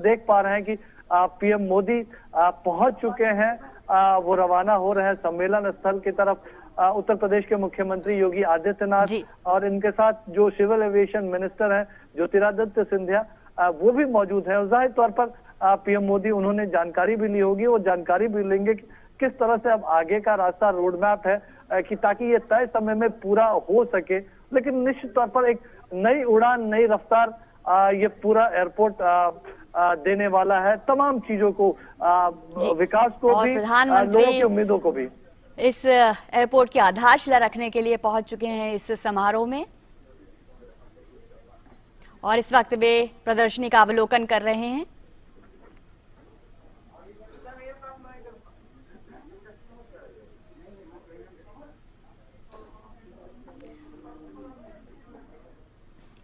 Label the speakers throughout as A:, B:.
A: देख पा रहे हैं कि पीएम मोदी पहुंच चुके हैं, वो रवाना हो रहे हैं सम्मेलन स्थल की तरफ। उत्तर प्रदेश के मुख्यमंत्री योगी आदित्यनाथ और इनके साथ जो सिविल एविएशन मिनिस्टर हैं ज्योतिरादित्य सिंधिया, वो भी मौजूद हैं। जाहिर तौर पर पीएम मोदी उन्होंने जानकारी भी ली होगी, वो जानकारी भी लेंगे कि किस तरह से अब आगे का रास्ता रोड मैप है कि ताकि ये तय समय में पूरा हो सके। लेकिन निश्चित तौर पर एक नई उड़ान, नई रफ्तार ये पूरा एयरपोर्ट देने वाला है, तमाम चीजों को, विकास को भी, लोगों की उम्मीदों को भी।
B: इस एयरपोर्ट की आधारशिला रखने के लिए पहुंच चुके हैं इस समारोह में और इस वक्त वे प्रदर्शनी का अवलोकन कर रहे हैं।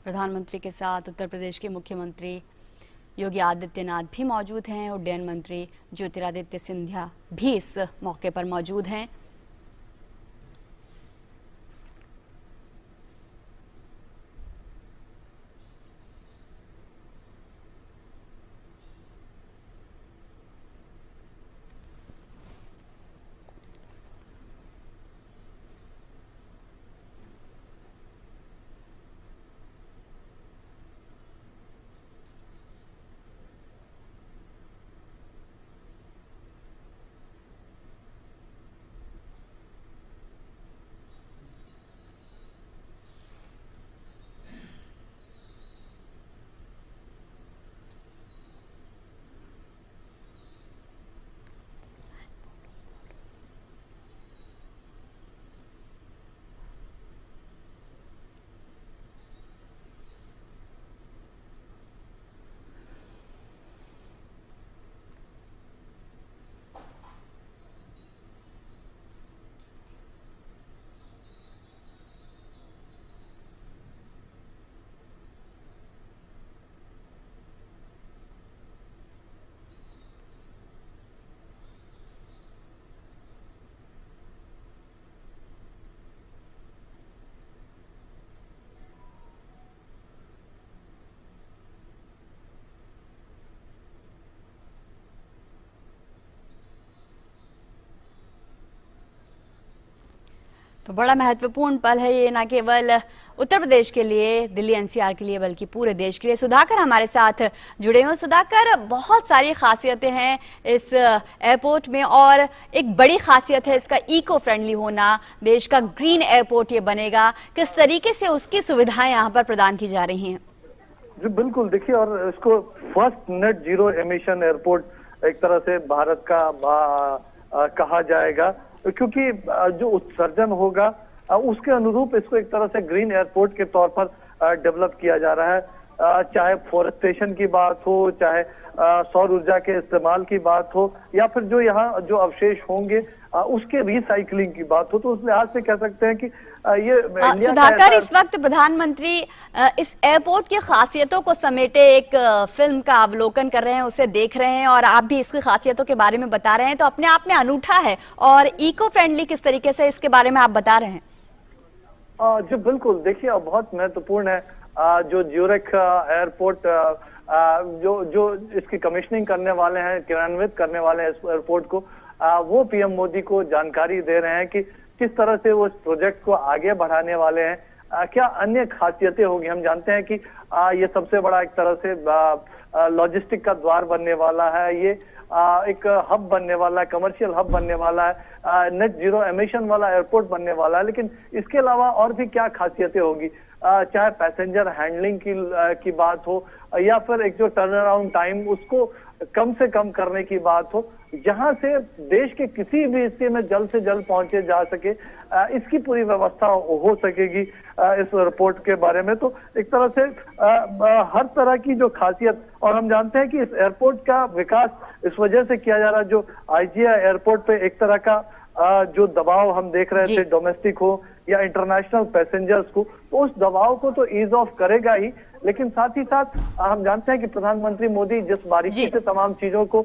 B: प्रधानमंत्री के साथ उत्तर प्रदेश के मुख्यमंत्री योगी आदित्यनाथ भी मौजूद हैं। उड्डयन मंत्री ज्योतिरादित्य सिंधिया भी इस मौके पर मौजूद हैं। तो बड़ा महत्वपूर्ण पल है ये, न केवल उत्तर प्रदेश के लिए, दिल्ली एनसीआर के लिए, बल्कि पूरे देश के लिए। सुधाकर हमारे साथ जुड़े हुए। सुधाकर, बहुत सारी खासियतें हैं इस एयरपोर्ट में और एक बड़ी खासियत है इसका इको फ्रेंडली होना। देश का ग्रीन एयरपोर्ट ये बनेगा, किस तरीके से उसकी सुविधाएं यहाँ पर प्रदान की जा रही हैं?
A: जी बिल्कुल, देखिए, और इसको first net zero emission airport एक तरह से भारत का कहा जाएगा, क्योंकि जो उत्सर्जन होगा उसके अनुरूप इसको एक तरह से ग्रीन एयरपोर्ट के तौर पर डेवलप किया जा रहा है। चाहे फोरेस्टेशन की बात हो, चाहे सौर ऊर्जा के इस्तेमाल की बात हो, या फिर जो यहाँ जो अवशेष होंगे उसके रिसाइकलिंग की बात हो, तो उस लिहाज से कह सकते हैं कि ये
B: सुधाकर, इस वक्त प्रधानमंत्री इस एयरपोर्ट की खासियतों को समेटे एक फिल्म का अवलोकन कर रहे हैं, उसे देख रहे हैं और आप भी इसकी खासियतों के बारे में बता रहे हैं, तो अपने आप में अनूठा है और इको फ्रेंडली किस तरीके से इसके बारे में आप बता रहे हैं?
A: जी बिल्कुल, देखिए, बहुत महत्वपूर्ण है जो ज्यूरिख एयरपोर्ट जो इसकी कमिश्निंग करने वाले हैं, क्रियान्वित करने वाले हैं इस एयरपोर्ट को, वो पीएम मोदी को जानकारी दे रहे हैं कि किस तरह से वो इस प्रोजेक्ट को आगे बढ़ाने वाले हैं, क्या अन्य खासियतें होंगी। हम जानते हैं कि ये सबसे बड़ा एक तरह से लॉजिस्टिक का द्वार बनने वाला है, ये एक हब बनने वाला है, कमर्शियल हब बनने वाला है, नेट जीरो एमिशन वाला एयरपोर्ट बनने वाला है। लेकिन इसके अलावा और भी क्या खासियतें होगी, चाहे पैसेंजर हैंडलिंग की बात हो, या फिर एक जो टर्न अराउंड टाइम उसको कम से कम करने की बात हो, जहां से देश के किसी भी हिस्से में जल्द से जल्द पहुंचे जा सके, इसकी पूरी व्यवस्था हो सकेगी इस एयरपोर्ट के बारे में। तो एक तरह से हर तरह की जो खासियत, और हम जानते हैं कि इस एयरपोर्ट का विकास इस वजह से किया जा रहा है, जो आईजीआई एयरपोर्ट पे एक तरह का जो दबाव हम देख रहे थे, डोमेस्टिक हो या इंटरनेशनल पैसेंजर्स को, तो उस दबाव को तो ईज ऑफ करेगा ही, लेकिन साथ ही साथ हम जानते हैं कि प्रधानमंत्री मोदी जिस बारीकी से तमाम चीजों को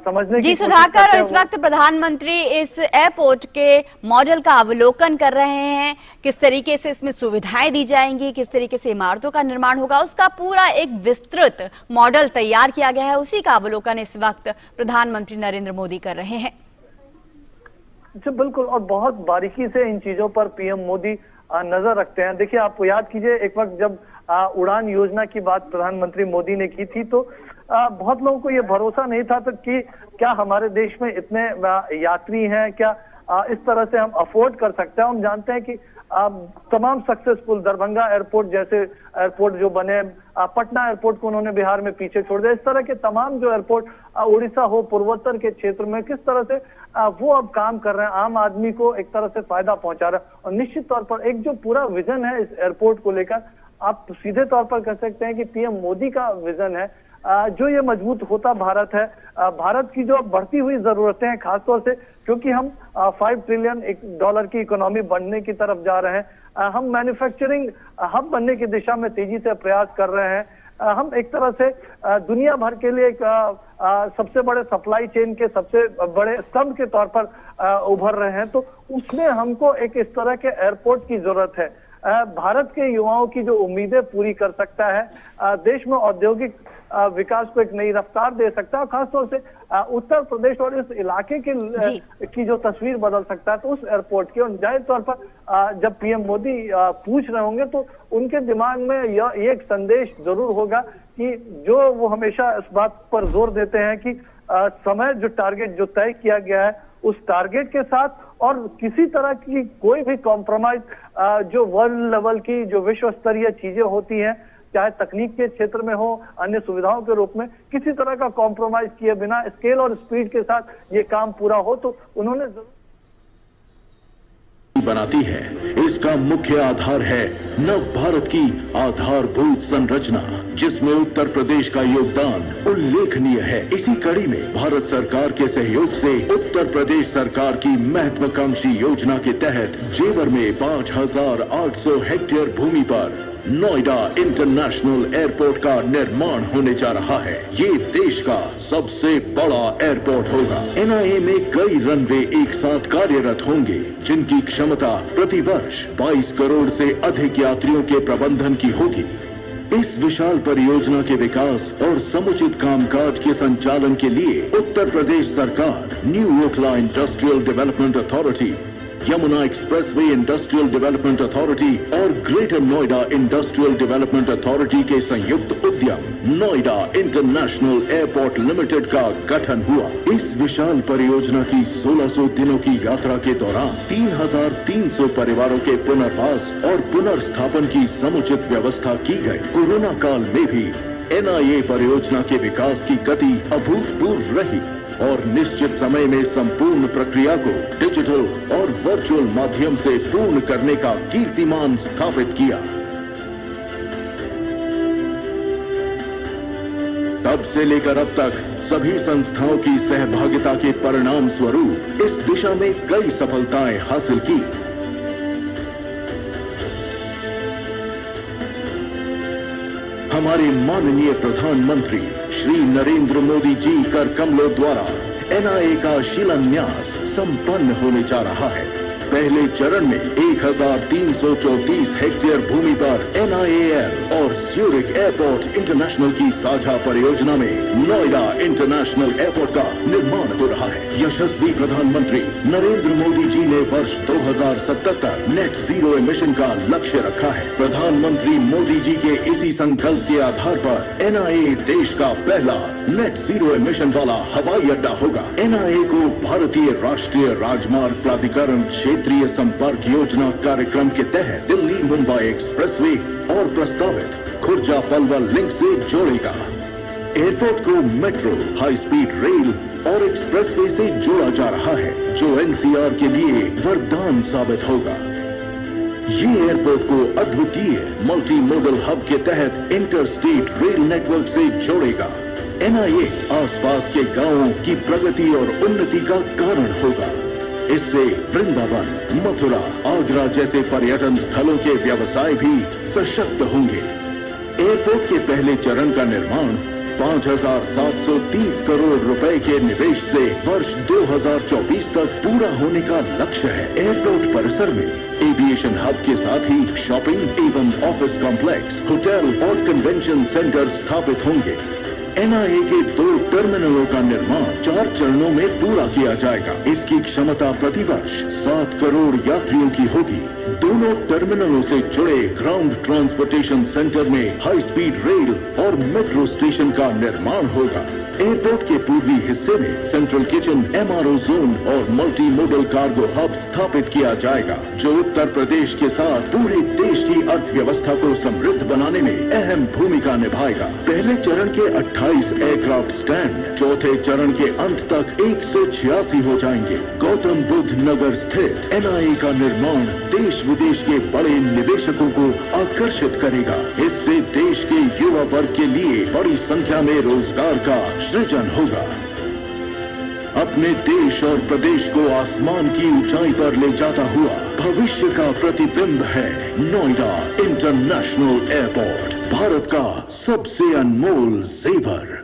A: समझने
B: जी सुधाकर, इस वक्त प्रधानमंत्री इस एयरपोर्ट के मॉडल का अवलोकन कर रहे हैं। किस तरीके से इसमें सुविधाएं दी जाएंगी, किस तरीके से इमारतों का निर्माण होगा, उसका पूरा एक विस्तृत मॉडल तैयार किया गया है। उसी का अवलोकन इस वक्त प्रधानमंत्री नरेंद्र मोदी कर रहे हैं।
A: जी बिल्कुल, और बहुत बारीकी से इन चीजों पर पीएम मोदी नजर रखते हैं। देखिए, आपको याद कीजिए एक वक्त जब उड़ान योजना की बात प्रधानमंत्री मोदी ने की थी तो बहुत लोगों को ये भरोसा नहीं था तो कि क्या हमारे देश में इतने यात्री हैं, क्या इस तरह से हम अफोर्ड कर सकते हैं। हम जानते हैं कि तमाम सक्सेसफुल दरभंगा एयरपोर्ट जैसे एयरपोर्ट जो बने, पटना एयरपोर्ट को उन्होंने बिहार में पीछे छोड़ दिया। इस तरह के तमाम जो एयरपोर्ट उड़ीसा हो, पूर्वोत्तर के क्षेत्र में किस तरह से वो अब काम कर रहे हैं, आम आदमी को एक तरह से फायदा पहुंचा रहा है। और निश्चित तौर पर एक जो पूरा विजन है इस एयरपोर्ट को लेकर, आप सीधे तौर पर कह सकते हैं कि पीएम मोदी का विजन है जो ये मजबूत होता भारत है। भारत की जो बढ़ती हुई जरूरतें हैं, खासतौर से क्योंकि हम $5 ट्रिलियन की इकोनॉमी बनने की तरफ जा रहे हैं, हम मैन्युफैक्चरिंग हब बनने की दिशा में तेजी से प्रयास कर रहे हैं, हम एक तरह से दुनिया भर के लिए एक सबसे बड़े सप्लाई चेन के सबसे बड़े स्तंभ के तौर पर उभर रहे हैं। तो उसमें हमको एक इस तरह के एयरपोर्ट की जरूरत है, भारत के युवाओं की जो उम्मीदें पूरी कर सकता है, देश में औद्योगिक विकास को एक नई रफ्तार दे सकता है, खासतौर से उत्तर प्रदेश और इस इलाके की जो तस्वीर बदल सकता है। तो उस एयरपोर्ट की, और जाहिर तौर पर जब पीएम मोदी पूछ रहे होंगे तो उनके दिमाग में यह एक संदेश जरूर होगा कि जो वो हमेशा इस बात पर जोर देते हैं कि समय जो टारगेट जो तय किया गया है उस टारगेट के साथ और किसी तरह की कोई भी कॉम्प्रोमाइज जो वर्ल्ड लेवल की जो विश्व स्तरीय चीजें होती हैं, चाहे तकनीक के क्षेत्र में हो, अन्य सुविधाओं के रूप में, किसी तरह का कॉम्प्रोमाइज किए बिना स्केल और स्पीड के साथ ये काम पूरा हो। तो उन्होंने
C: बनाती है। इसका मुख्य आधार है नव भारत की आधारभूत संरचना, जिसमें उत्तर प्रदेश का योगदान उल्लेखनीय है। इसी कड़ी में भारत सरकार के सहयोग से उत्तर प्रदेश सरकार की महत्वाकांक्षी योजना के तहत जेवर में 5,800 हेक्टेयर भूमि पर नोएडा इंटरनेशनल एयरपोर्ट का निर्माण होने जा रहा है। ये देश का सबसे बड़ा एयरपोर्ट होगा। एनआईए में कई रनवे एक साथ कार्यरत होंगे, जिनकी क्षमता प्रति वर्ष 22 करोड़ से अधिक यात्रियों के प्रबंधन की होगी। इस विशाल परियोजना के विकास और समुचित कामकाज के संचालन के लिए उत्तर प्रदेश सरकार new Okhla industrial development authority, Yamuna expressway industrial development authority और greater Noida industrial development authority के संयुक्त उद्यम नोएडा इंटरनेशनल एयरपोर्ट लिमिटेड का गठन हुआ। इस विशाल परियोजना की 1600 दिनों की यात्रा के दौरान 3,300 परिवारों के पुनर्वास और पुनर्स्थापन की समुचित व्यवस्था की गई। कोरोना काल में भी एनआईए परियोजना के विकास की गति अभूतपूर्व रही और निश्चित समय में संपूर्ण प्रक्रिया को डिजिटल और वर्चुअल माध्यम से पूर्ण करने का कीर्तिमान स्थापित किया। तब से लेकर अब तक सभी संस्थाओं की सहभागिता के परिणाम स्वरूप इस दिशा में कई सफलताएं हासिल की। हमारे माननीय प्रधानमंत्री श्री नरेंद्र मोदी जी कर कमलों द्वारा एनआईए का शिलान्यास संपन्न होने जा रहा है। पहले चरण में 1,334 हेक्टेयर भूमि पर एनआईएएल और ज्यूरिख एयरपोर्ट इंटरनेशनल की साझा परियोजना में नोएडा इंटरनेशनल एयरपोर्ट का निर्माण हो रहा है। यशस्वी प्रधानमंत्री नरेंद्र मोदी जी ने वर्ष 2070 तक नेट जीरो एमिशन का लक्ष्य रखा है। प्रधानमंत्री मोदी जी के इसी संकल्प के आधार पर एनआईए देश का पहला नेट जीरो एमिशन वाला हवाई अड्डा होगा। एनआईए को भारतीय राष्ट्रीय राजमार्ग प्राधिकरण क्षेत्रीय संपर्क योजना कार्यक्रम के तहत दिल्ली मुंबई एक्सप्रेसवे और प्रस्तावित खुर्जा पलवल लिंक से जोड़ेगा। एयरपोर्ट को मेट्रो, हाई स्पीड रेल और एक्सप्रेसवे से जोड़ा जा रहा है, जो एनसीआर के लिए वरदान साबित होगा। ये एयरपोर्ट को अद्वितीय मल्टी मॉडल हब के तहत इंटरस्टेट रेल नेटवर्क से जोड़ेगा। एनआईए आसपास के गांवों की प्रगति और उन्नति का कारण होगा। इससे वृंदावन, मथुरा, आगरा जैसे पर्यटन स्थलों के व्यवसाय भी सशक्त होंगे। एयरपोर्ट के पहले चरण का निर्माण 5,730 करोड़ रुपए के निवेश से वर्ष 2024 तक पूरा होने का लक्ष्य है। एयरपोर्ट परिसर में एविएशन हब के साथ ही शॉपिंग एवं ऑफिस कॉम्प्लेक्स, होटल और कन्वेंशन सेंटर स्थापित होंगे। NIA के 2 टर्मिनलों का निर्माण 4 चरणों में पूरा किया जाएगा। इसकी क्षमता प्रतिवर्ष 7 करोड़ यात्रियों की होगी। दोनों टर्मिनलों से जुड़े ग्राउंड ट्रांसपोर्टेशन सेंटर में हाई स्पीड रेल और मेट्रो स्टेशन का निर्माण होगा। एयरपोर्ट के पूर्वी हिस्से में सेंट्रल किचन, MRO जोन और मल्टी मोडल कार्गो हब स्थापित किया जाएगा, जो उत्तर प्रदेश के साथ पूरे देश की अर्थव्यवस्था को समृद्ध बनाने में अहम भूमिका निभाएगा। पहले चरण के 28 एयरक्राफ्ट स्टैंड चौथे चरण के अंत तक 186 हो जाएंगे। गौतम बुद्ध नगर स्थित NIA का निर्माण देश विदेश के बड़े निवेशकों को आकर्षित करेगा। इससे देश के युवा वर्ग के लिए बड़ी संख्या में रोजगार का सृजन होगा। अपने देश और प्रदेश को आसमान की ऊंचाई पर ले जाता हुआ भविष्य का प्रतिबिंब है नोएडा इंटरनेशनल एयरपोर्ट, भारत का सबसे अनमोल जेवर।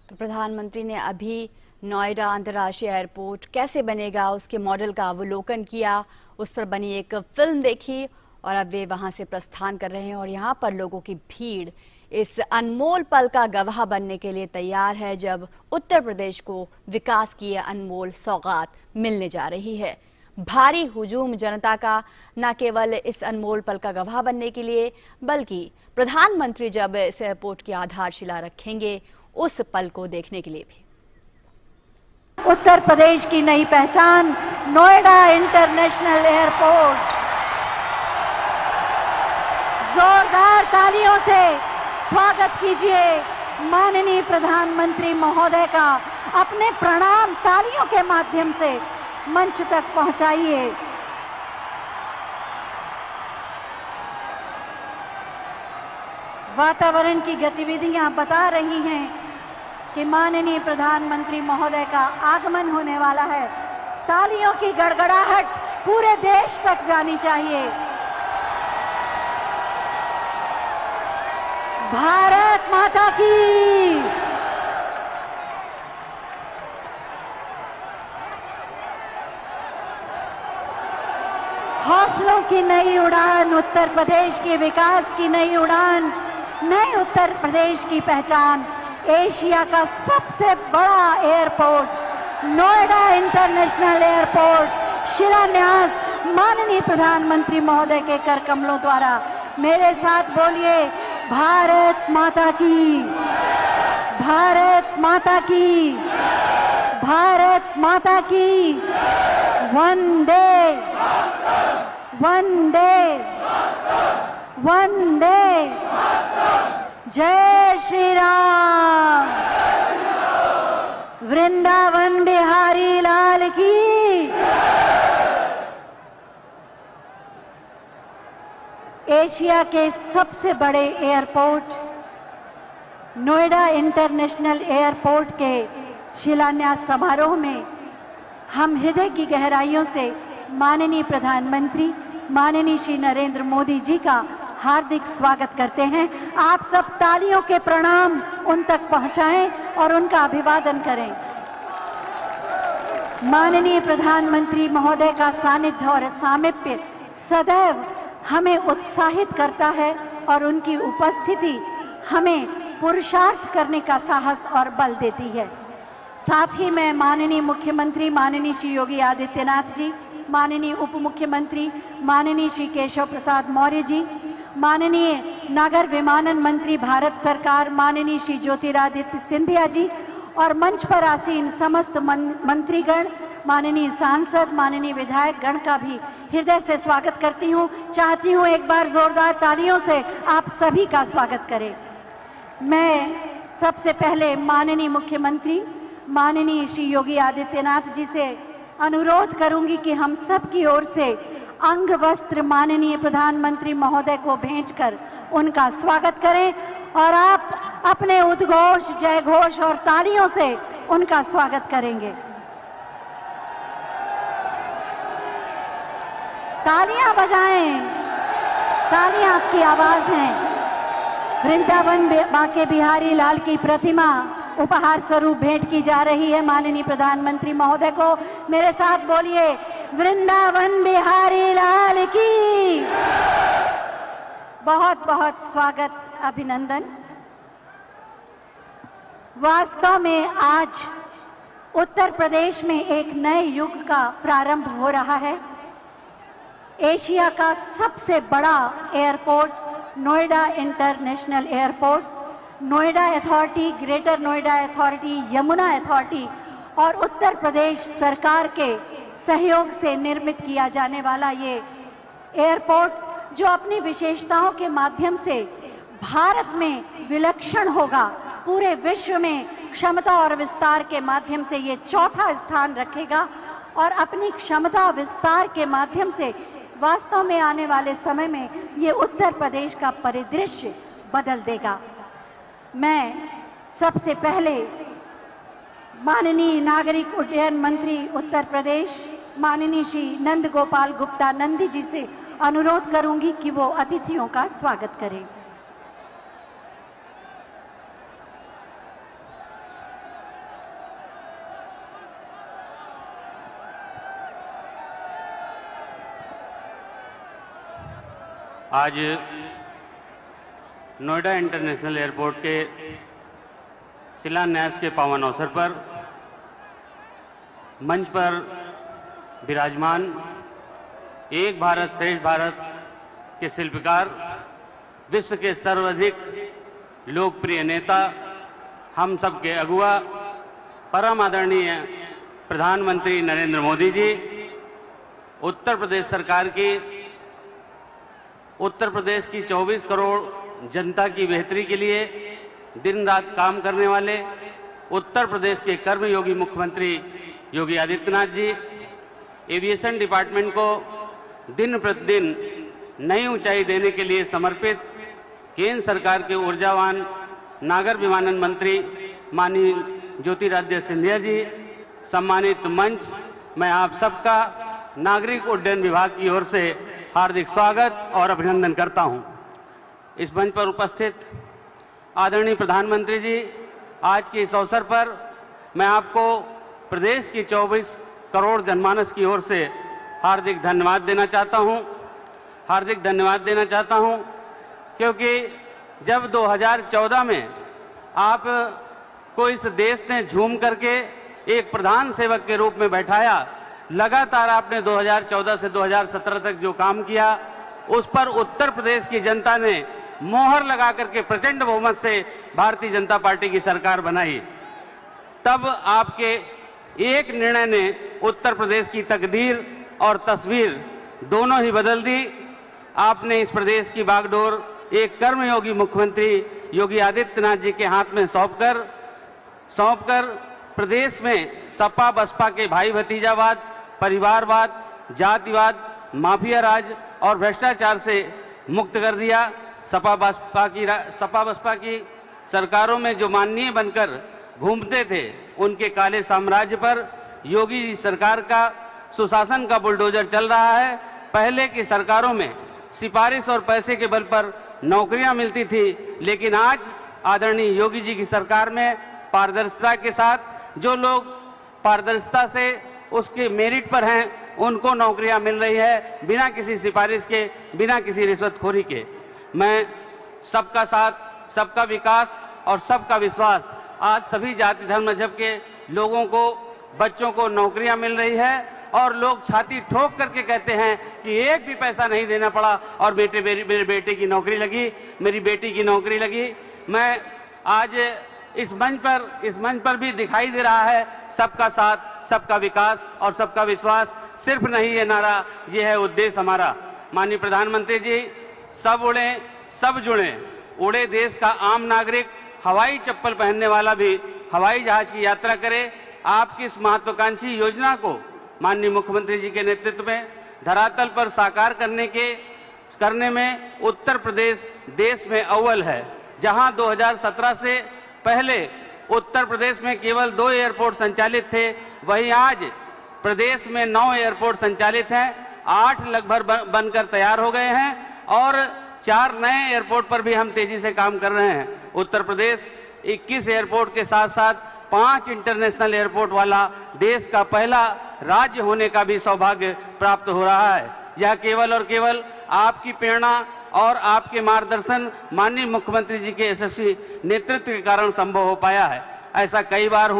B: तो प्रधानमंत्री ने अभी नोएडा अंतर्राष्ट्रीय एयरपोर्ट कैसे बनेगा उसके मॉडल का अवलोकन किया, उस पर बनी एक फिल्म देखी और अब वे वहां से प्रस्थान कर रहे हैं और यहाँ पर लोगों की भीड़ इस अनमोल पल का गवाह बनने के लिए तैयार है, जब उत्तर प्रदेश को विकास की यह अनमोल सौगात मिलने जा रही है। भारी हुजूम जनता का न केवल इस अनमोल पल का गवाह बनने के लिए, बल्कि प्रधानमंत्री जब इस एयरपोर्ट की आधारशिला रखेंगे उस पल को देखने के लिए भी।
D: उत्तर प्रदेश की नई पहचान नोएडा इंटरनेशनल एयरपोर्ट। जोरदार तालियों से स्वागत कीजिए माननीय प्रधानमंत्री महोदय का। अपने प्रणाम तालियों के माध्यम से मंच तक पहुंचाइए। वातावरण की गतिविधियां बता रही हैं कि माननीय प्रधानमंत्री महोदय का आगमन होने वाला है। तालियों की गड़गड़ाहट पूरे देश तक जानी चाहिए। भारत माता की। हौसलों की नई उड़ान, उत्तर प्रदेश के विकास की नई उड़ान, नए उत्तर प्रदेश की पहचान। एशिया का सबसे बड़ा एयरपोर्ट नोएडा इंटरनेशनल एयरपोर्ट शिलान्यास माननीय प्रधानमंत्री महोदय के कर कमलों द्वारा। मेरे साथ बोलिए, भारत माता की, भारत माता की, भारत माता की। वंदे वंदे वंदे। जय श्री राम। वृंदावन बिहारी लाल की। एशिया के सबसे बड़े एयरपोर्ट नोएडा इंटरनेशनल एयरपोर्ट के शिलान्यास समारोह में हम हृदय की गहराइयों से माननीय प्रधानमंत्री माननीय श्री नरेंद्र मोदी जी का हार्दिक स्वागत करते हैं। आप सब तालियों के प्रणाम उन तक पहुंचाएं और उनका अभिवादन करें। माननीय प्रधानमंत्री महोदय का सानिध्य और सामीप्य सदैव हमें उत्साहित करता है और उनकी उपस्थिति हमें पुरुषार्थ करने का साहस और बल देती है। साथ ही मैं माननीय मुख्यमंत्री माननीय श्री योगी आदित्यनाथ जी, माननीय उप मुख्यमंत्री माननीय श्री केशव प्रसाद मौर्य जी, माननीय नागर विमानन मंत्री भारत सरकार माननीय श्री ज्योतिरादित्य सिंधिया जी और मंच पर आसीन समस्त मंत्रीगण, माननीय सांसद, माननीय विधायक गण का भी हृदय से स्वागत करती हूँ। चाहती हूँ एक बार जोरदार तालियों से आप सभी का स्वागत करें। मैं सबसे पहले माननीय मुख्यमंत्री माननीय श्री योगी आदित्यनाथ जी से अनुरोध करूंगी कि हम सब की ओर से अंग वस्त्र माननीय प्रधानमंत्री महोदय को भेंटकर उनका स्वागत करें और आप अपने उद्घोष, जय घोष और तालियों से उनका स्वागत करेंगे। तालियां बजाएं, तालियां आपकी आवाज है। वृंदावन बांके बिहारी लाल की प्रतिमा उपहार स्वरूप भेंट की जा रही है माननीय प्रधानमंत्री महोदय को। मेरे साथ बोलिए, वृंदावन बिहारी लाल की। बहुत बहुत स्वागत, अभिनंदन। वास्तव में आज उत्तर प्रदेश में एक नए युग का प्रारंभ हो रहा है। एशिया का सबसे बड़ा airport Noida international airport, Noida authority, greater Noida authority, Yamuna authority और उत्तर प्रदेश सरकार के सहयोग से निर्मित किया जाने वाला ये एयरपोर्ट जो अपनी विशेषताओं के माध्यम से भारत में विलक्षण होगा, पूरे विश्व में क्षमता और विस्तार के माध्यम से ये चौथा स्थान रखेगा और अपनी क्षमता विस्तार के माध्यम से वास्तव में आने वाले समय में ये उत्तर प्रदेश का परिदृश्य बदल देगा। मैं सबसे पहले माननीय नागरिक उड्डयन मंत्री उत्तर प्रदेश माननीय श्री नंद गोपाल गुप्ता नंदी जी से अनुरोध करूंगी कि वो अतिथियों का स्वागत करें।
E: आज नोएडा इंटरनेशनल एयरपोर्ट के शिलान्यास के पावन अवसर पर मंच पर विराजमान एक भारत श्रेष्ठ भारत के शिल्पकार, विश्व के सर्वाधिक लोकप्रिय नेता, हम सब के अगुआ, परम आदरणीय प्रधानमंत्री नरेंद्र मोदी जी, उत्तर प्रदेश सरकार की, उत्तर प्रदेश की 24 करोड़ जनता की बेहतरी के लिए दिन रात काम करने वाले उत्तर प्रदेश के कर्मयोगी मुख्यमंत्री योगी आदित्यनाथ जी, एविएशन डिपार्टमेंट को दिन प्रतिदिन नई ऊंचाई देने के लिए समर्पित केंद्र सरकार के ऊर्जावान नागर विमानन मंत्री माननीय ज्योतिरादित्य सिंधिया जी, सम्मानित मंच, मैं आप सबका नागरिक उड्डयन विभाग की ओर से हार्दिक स्वागत और अभिनंदन करता हूं। इस मंच पर उपस्थित आदरणीय प्रधानमंत्री जी, आज के इस अवसर पर मैं आपको प्रदेश की 24 करोड़ जनमानस की ओर से हार्दिक धन्यवाद देना चाहता हूं। हार्दिक धन्यवाद देना चाहता हूं क्योंकि जब 2014 में आप को इस देश ने झूम करके एक प्रधान सेवक के रूप में बैठाया, लगातार आपने 2014 से 2017 तक जो काम किया उस पर उत्तर प्रदेश की जनता ने मोहर लगा करके प्रचंड बहुमत से भारतीय जनता पार्टी की सरकार बनाई। तब आपके एक निर्णय ने उत्तर प्रदेश की तकदीर और तस्वीर दोनों ही बदल दी। आपने इस प्रदेश की बागडोर एक कर्मयोगी मुख्यमंत्री योगी आदित्यनाथ जी के हाथ में सौंपकर प्रदेश में सपा बसपा के भाई भतीजावाद, परिवारवाद, जातिवाद, माफिया राज और भ्रष्टाचार से मुक्त कर दिया। सपा बसपा की सरकारों में जो माननीय बनकर घूमते थे, उनके काले साम्राज्य पर योगी जी सरकार का सुशासन का बुलडोजर चल रहा है। पहले की सरकारों में सिफारिश और पैसे के बल पर नौकरियां मिलती थी, लेकिन आज आदरणीय योगी जी की सरकार में पारदर्शिता के साथ जो लोग पारदर्शिता से उसके मेरिट पर हैं उनको नौकरियां मिल रही है, बिना किसी सिफारिश के, बिना किसी रिश्वतखोरी के। मैं सबका साथ, सबका विकास और सबका विश्वास, आज सभी जाति धर्म मजहब के लोगों को, बच्चों को नौकरियां मिल रही है और लोग छाती ठोक करके कहते हैं कि एक भी पैसा नहीं देना पड़ा और मेरे बेटे की नौकरी लगी, मेरी बेटी की नौकरी लगी। मैं आज इस मंच पर भी दिखाई दे रहा है सबका साथ, सबका विकास और सबका विश्वास। सिर्फ नहीं ये नारा, ये है उद्देश्य हमारा। माननीय प्रधानमंत्री जी, सब उड़े सब जुड़े, उड़े देश का आम नागरिक, हवाई चप्पल पहनने वाला भी हवाई जहाज की यात्रा करे। आपकी इस महत्वाकांक्षी योजना को माननीय मुख्यमंत्री जी के नेतृत्व में धरातल पर साकार करने में उत्तर प्रदेश देश में अव्वल है। जहां 2017 से पहले उत्तर प्रदेश में केवल 2 एयरपोर्ट संचालित थे, वहीं आज प्रदेश में 9 एयरपोर्ट संचालित हैं, 8 लगभग बनकर तैयार हो गए हैं और 4 नए एयरपोर्ट पर भी हम तेजी से काम कर रहे हैं। उत्तर प्रदेश 21 एयरपोर्ट के साथ साथ 5 इंटरनेशनल एयरपोर्ट वाला देश का पहला राज्य होने का भी सौभाग्य प्राप्त हो रहा है। यह केवल और केवल आपकी प्रेरणा और आपके मार्गदर्शन, माननीय मुख्यमंत्री जी के यशस्वी नेतृत्व के कारण संभव हो पाया है। ऐसा कई बार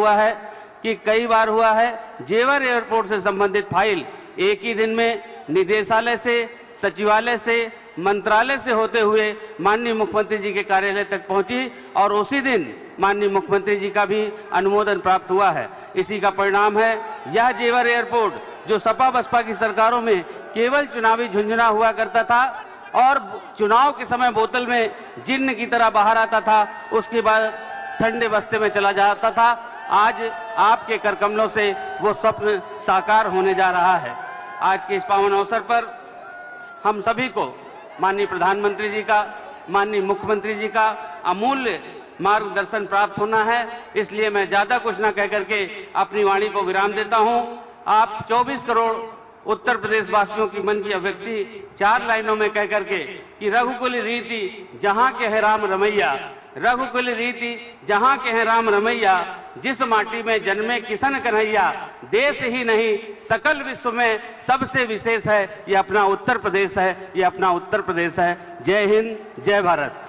E: हुआ है जेवर एयरपोर्ट से संबंधित फाइल एक ही दिन में निदेशालय से, सचिवालय से, मंत्रालय से होते हुए माननीय मुख्यमंत्री जी के कार्यालय तक पहुंची और उसी दिन माननीय मुख्यमंत्री जी का भी अनुमोदन प्राप्त हुआ है। इसी का परिणाम है यह जेवर एयरपोर्ट, जो सपा बसपा की सरकारों में केवल चुनावी झुंझुना हुआ करता था और चुनाव के समय बोतल में जिन्न की तरह बाहर आता था, उसके बाद ठंडे बस्ते में चला जाता था। आज आपके करकमलों से वो स्वप्न साकार होने जा रहा है। आज के इस पावन अवसर पर हम सभी को माननीय प्रधानमंत्री जी का, माननीय मुख्यमंत्री जी का अमूल्य मार्गदर्शन प्राप्त होना है। इसलिए मैं ज्यादा कुछ न कह करके अपनी वाणी को विराम देता हूं। आप 24 करोड़ उत्तर प्रदेश वासियों की मन की अभिव्यक्ति 4 लाइनों में कह करके कि रघुकुल रीति जहां के है राम रमैया, रघुकुल रीति जहां के हैं राम रमैया, जिस माटी में जन्मे किशन कन्हैया, देश ही नहीं सकल विश्व में सबसे विशेष है ये अपना उत्तर प्रदेश है, ये अपना उत्तर प्रदेश है। जय हिंद, जय भारत।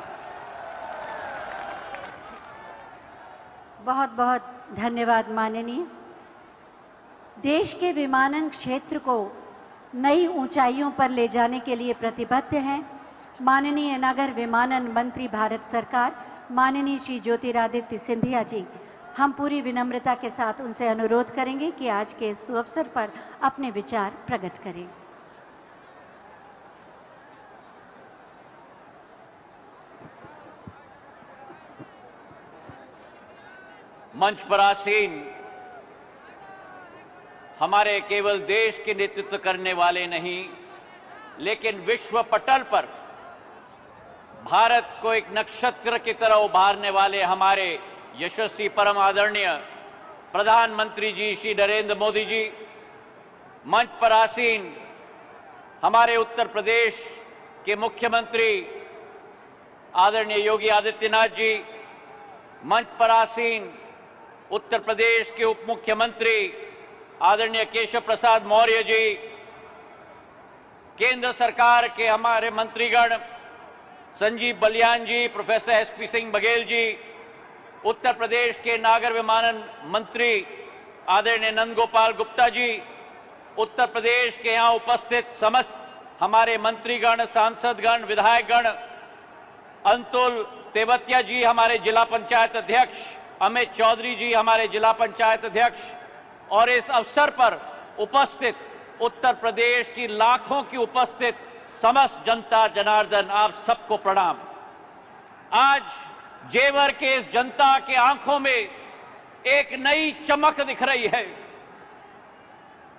D: बहुत बहुत धन्यवाद माननीय। देश के विमानन क्षेत्र को नई ऊंचाइयों पर ले जाने के लिए प्रतिबद्ध हैं माननीय नगर विमानन मंत्री भारत सरकार, माननीय श्री ज्योतिरादित्य सिंधिया जी। हम पूरी विनम्रता के साथ उनसे अनुरोध करेंगे कि आज के इस अवसर पर अपने विचार प्रकट करें।
F: मंच पर आसीन हमारे केवल देश के नेतृत्व करने वाले नहीं, लेकिन विश्व पटल पर भारत को एक नक्षत्र की तरह उभारने वाले हमारे यशस्वी परम आदरणीय प्रधानमंत्री जी श्री नरेंद्र मोदी जी, मंच पर आसीन हमारे उत्तर प्रदेश के मुख्यमंत्री आदरणीय योगी आदित्यनाथ जी, मंच पर आसीन उत्तर प्रदेश के उप मुख्यमंत्री आदरणीय केशव प्रसाद मौर्य जी, केंद्र सरकार के हमारे मंत्रीगण संजीव बलियान जी, प्रोफेसर एसपी सिंह बघेल जी, उत्तर प्रदेश के नागर विमानन मंत्री आदरणीय नंदगोपाल गुप्ता जी, उत्तर प्रदेश के यहाँ उपस्थित समस्त हमारे मंत्रीगण, सांसदगण, विधायकगण, अंतुल तेवतिया जी हमारे जिला पंचायत अध्यक्ष, अमित चौधरी जी हमारे जिला पंचायत अध्यक्ष, और इस अवसर पर उपस्थित उत्तर प्रदेश की लाखों की उपस्थित समस्त जनता जनार्दन, आप सबको प्रणाम। आज जेवर के इस जनता के आंखों में एक नई चमक दिख रही है।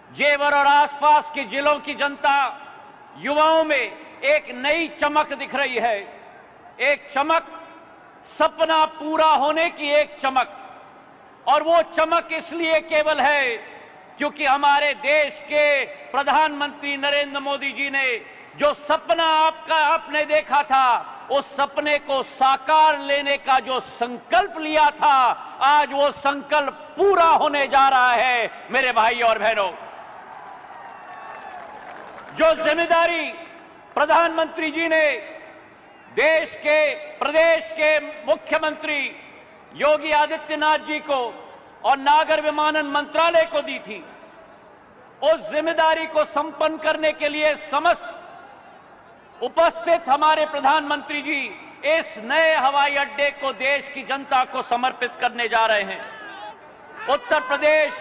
F: जेवर और आसपास के जिलों की जनता, युवाओं में एक नई चमक दिख रही है। एक चमक, सपना पूरा होने की एक चमक, और वो चमक इसलिए केवल है क्योंकि हमारे देश के प्रधानमंत्री नरेंद्र मोदी जी ने जो सपना आपने देखा था, उस सपने को साकार लेने का जो संकल्प लिया था, आज वो संकल्प पूरा होने जा रहा है। मेरे भाई और बहनों, जो जिम्मेदारी प्रधानमंत्री जी ने देश के, प्रदेश के मुख्यमंत्री योगी आदित्यनाथ जी को और नागर विमानन मंत्रालय को दी थी, उस जिम्मेदारी को संपन्न करने के लिए समस्त उपस्थित हमारे प्रधानमंत्री जी इस नए हवाई अड्डे को देश की जनता को समर्पित करने जा रहे हैं। उत्तर प्रदेश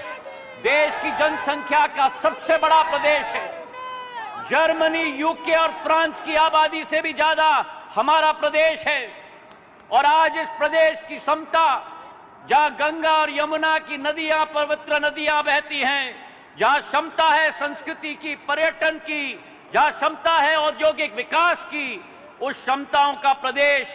F: देश की जनसंख्या का सबसे बड़ा प्रदेश है। जर्मनी, यूके और फ्रांस की आबादी से भी ज्यादा हमारा प्रदेश है। और आज इस प्रदेश की समता, जहां गंगा और यमुना की नदियां, पवित्र नदियां बहती हैं, जहां क्षमता है संस्कृति की, पर्यटन की, जहां क्षमता है औद्योगिक विकास की, उस क्षमताओं का प्रदेश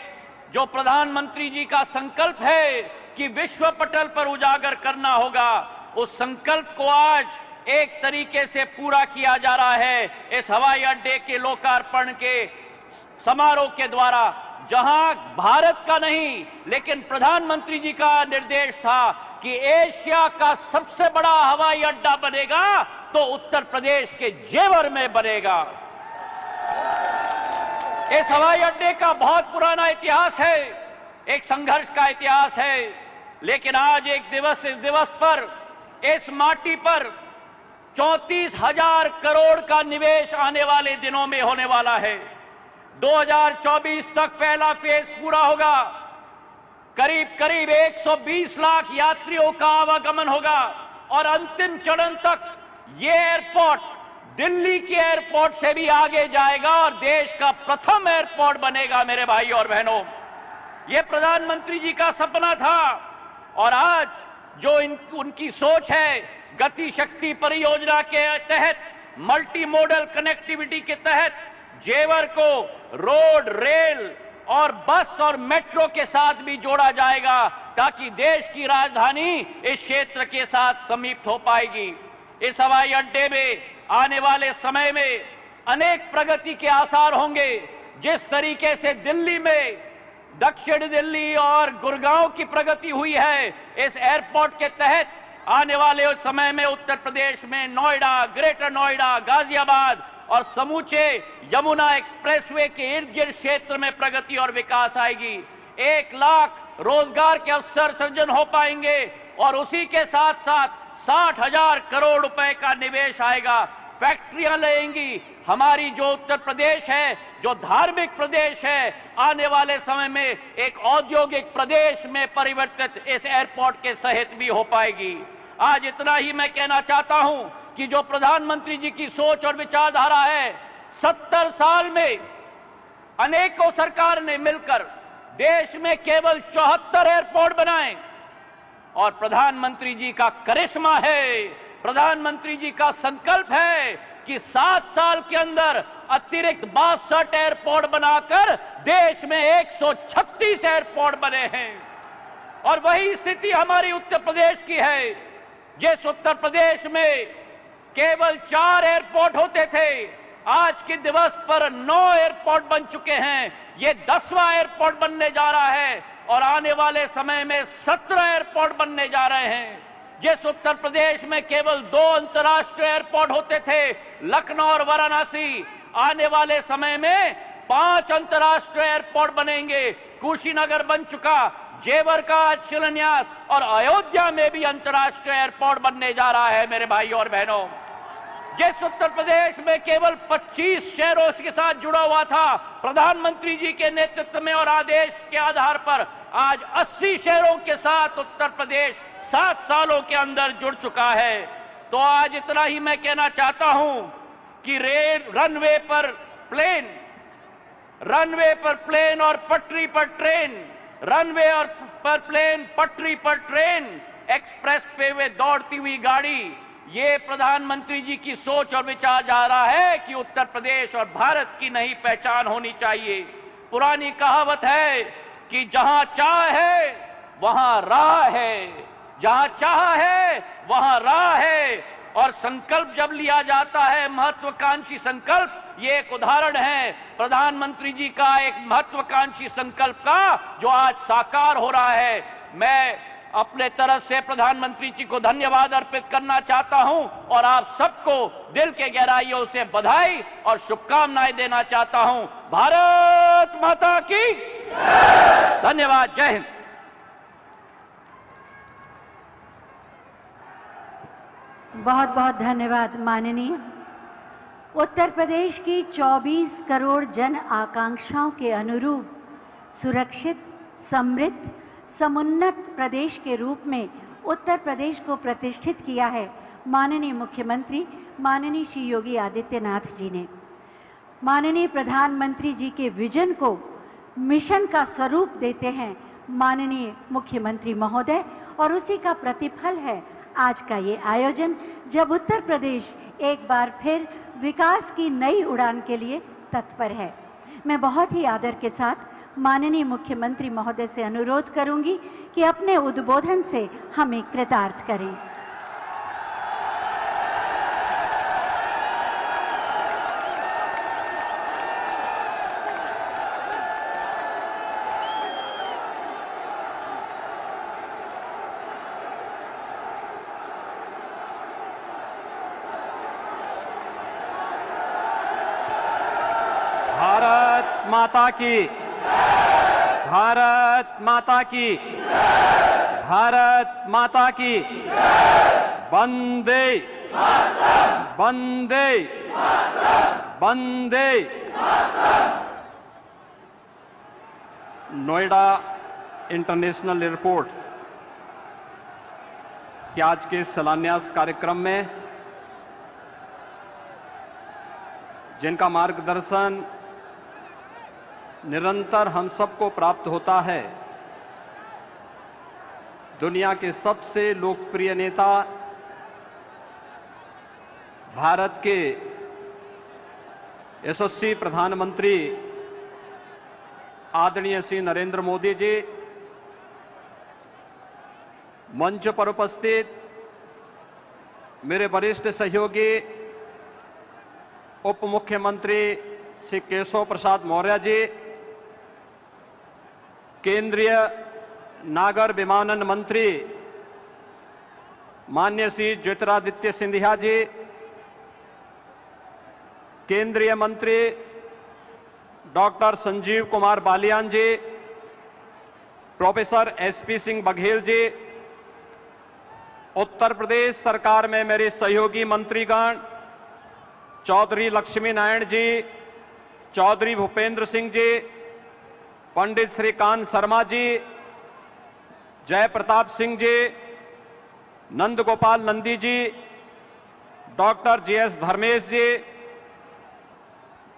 F: जो प्रधानमंत्री जी का संकल्प है कि विश्व पटल पर उजागर करना होगा, उस संकल्प को आज एक तरीके से पूरा किया जा रहा है इस हवाई अड्डे के लोकार्पण के समारोह के द्वारा। जहां भारत का नहीं लेकिन प्रधानमंत्री जी का निर्देश था कि एशिया का सबसे बड़ा हवाई अड्डा बनेगा तो उत्तर प्रदेश के जेवर में बनेगा। इस हवाई अड्डे का बहुत पुराना इतिहास है, एक संघर्ष का इतिहास है, लेकिन आज इस दिवस पर इस माटी पर 34,000 करोड़ का निवेश आने वाले दिनों में होने वाला है। 2024 तक पहला फेज पूरा होगा। करीब करीब 120 लाख यात्रियों का आवागमन होगा और अंतिम चरण तक ये एयरपोर्ट दिल्ली के एयरपोर्ट से भी आगे जाएगा और देश का प्रथम एयरपोर्ट बनेगा। मेरे भाई और बहनों, ये प्रधानमंत्री जी का सपना था और आज जो उनकी सोच है, गति शक्ति परियोजना के तहत, मल्टी मॉडल कनेक्टिविटी के तहत जेवर को रोड, रेल और बस और मेट्रो के साथ भी जोड़ा जाएगा ताकि देश की राजधानी इस क्षेत्र के साथ समीप हो पाएगी। इस हवाई अड्डे में आने वाले समय में अनेक प्रगति के आसार होंगे। जिस तरीके से दिल्ली में, दक्षिण दिल्ली और गुड़गांव की प्रगति हुई है, इस एयरपोर्ट के तहत आने वाले समय में उत्तर प्रदेश में नोएडा, ग्रेटर नोएडा, गाजियाबाद और समूचे यमुना एक्सप्रेसवे के इर्द गिर्द क्षेत्र में प्रगति और विकास आएगी। 1 लाख रोजगार के अवसर सृजन हो पाएंगे और उसी के साथ साथ 60,000 करोड़ रुपए का निवेश आएगा। फैक्ट्रियां लगेंगी। हमारी जो उत्तर प्रदेश है, जो धार्मिक प्रदेश है, आने वाले समय में एक औद्योगिक प्रदेश में परिवर्तित इस एयरपोर्ट के सहित भी हो पाएगी। आज इतना ही मैं कहना चाहता हूं कि जो प्रधानमंत्री जी की सोच और विचारधारा है, 70 साल में अनेकों सरकार ने मिलकर देश में केवल 74 एयरपोर्ट बनाए और प्रधानमंत्री जी का करिश्मा है, प्रधानमंत्री जी का संकल्प है कि 7 साल के अंदर अतिरिक्त 62 एयरपोर्ट बनाकर देश में 136 एयरपोर्ट बने हैं। और वही स्थिति हमारी उत्तर प्रदेश की है। जिस उत्तर प्रदेश में केवल 4 एयरपोर्ट होते थे, आज के दिवस पर 9 एयरपोर्ट बन चुके हैं। ये 10वां एयरपोर्ट बनने जा रहा है और आने वाले समय में 17 एयरपोर्ट बनने जा रहे हैं। जिस उत्तर प्रदेश में केवल 2 अंतर्राष्ट्रीय एयरपोर्ट होते थे, लखनऊ और वाराणसी, आने वाले समय में 5 अंतर्राष्ट्रीय एयरपोर्ट बनेंगे। कुशीनगर बन चुका, जेवर का आज शिलान्यास और अयोध्या में भी अंतर्राष्ट्रीय एयरपोर्ट बनने जा रहा है। मेरे भाई और बहनों, जिस उत्तर प्रदेश में केवल 25 शहरों के साथ जुड़ा हुआ था, प्रधानमंत्री जी के नेतृत्व में और आदेश के आधार पर आज 80 शहरों के साथ उत्तर प्रदेश 7 सालों के अंदर जुड़ चुका है। तो आज इतना ही मैं कहना चाहता हूं कि रनवे पर प्लेन और पटरी पर ट्रेन, रनवे और पर प्लेन, पटरी पर ट्रेन, एक्सप्रेस वे में दौड़ती हुई गाड़ी, ये प्रधानमंत्री जी की सोच और विचार जा रहा है कि उत्तर प्रदेश और भारत की नई पहचान होनी चाहिए। पुरानी कहावत है कि जहां चाह है वहां राह है, जहां चाह है वहां राह है। और संकल्प जब लिया जाता है, महत्वाकांक्षी संकल्प, ये एक उदाहरण है प्रधानमंत्री जी का एक महत्वाकांक्षी संकल्प का जो आज साकार हो रहा है। मैं अपने तरफ से प्रधानमंत्री जी को धन्यवाद अर्पित करना चाहता हूं और आप सबको दिल के गहराइयों से बधाई और शुभकामनाएं देना चाहता हूं। भारत माता की धन्यवाद। जय हिंद।
D: बहुत बहुत धन्यवाद माननीय। उत्तर प्रदेश की 24 करोड़ जन आकांक्षाओं के अनुरूप सुरक्षित, समृद्ध, समुन्नत प्रदेश के रूप में उत्तर प्रदेश को प्रतिष्ठित किया है माननीय मुख्यमंत्री माननीय श्री योगी आदित्यनाथ जी ने। माननीय प्रधानमंत्री जी के विजन को मिशन का स्वरूप देते हैं माननीय मुख्यमंत्री महोदय, और उसी का प्रतिफल है आज का ये आयोजन, जब उत्तर प्रदेश एक बार फिर विकास की नई उड़ान के लिए तत्पर है। मैं बहुत ही आदर के साथ माननीय मुख्यमंत्री महोदय से अनुरोध करूंगी कि अपने उद्बोधन से हमें कृतार्थ करें।
G: भारत माता की, भारत माता की, भारत माता की, वंदे वंदे वंदे। नोएडा इंटरनेशनल एयरपोर्ट के आज के शिलान्यास कार्यक्रम में जिनका मार्गदर्शन निरंतर हम सबको प्राप्त होता है, दुनिया के सबसे लोकप्रिय नेता, भारत के यशस्वी प्रधानमंत्री आदरणीय श्री नरेंद्र मोदी जी, मंच पर उपस्थित मेरे वरिष्ठ सहयोगी उप मुख्यमंत्री श्री केशव प्रसाद मौर्य जी, केंद्रीय नागर विमानन मंत्री माननीय श्री ज्योतिरादित्य सिंधिया जी, केंद्रीय मंत्री डॉक्टर संजीव कुमार बालियान जी, प्रोफेसर एसपी सिंह बघेल जी, उत्तर प्रदेश सरकार में मेरे सहयोगी मंत्रीगण चौधरी लक्ष्मी नारायण जी, चौधरी भूपेंद्र सिंह जी, पंडित श्रीकांत शर्मा जी, जय प्रताप सिंह जी, नंद गोपाल नंदी जी, डॉक्टर जीएस धर्मेश जी,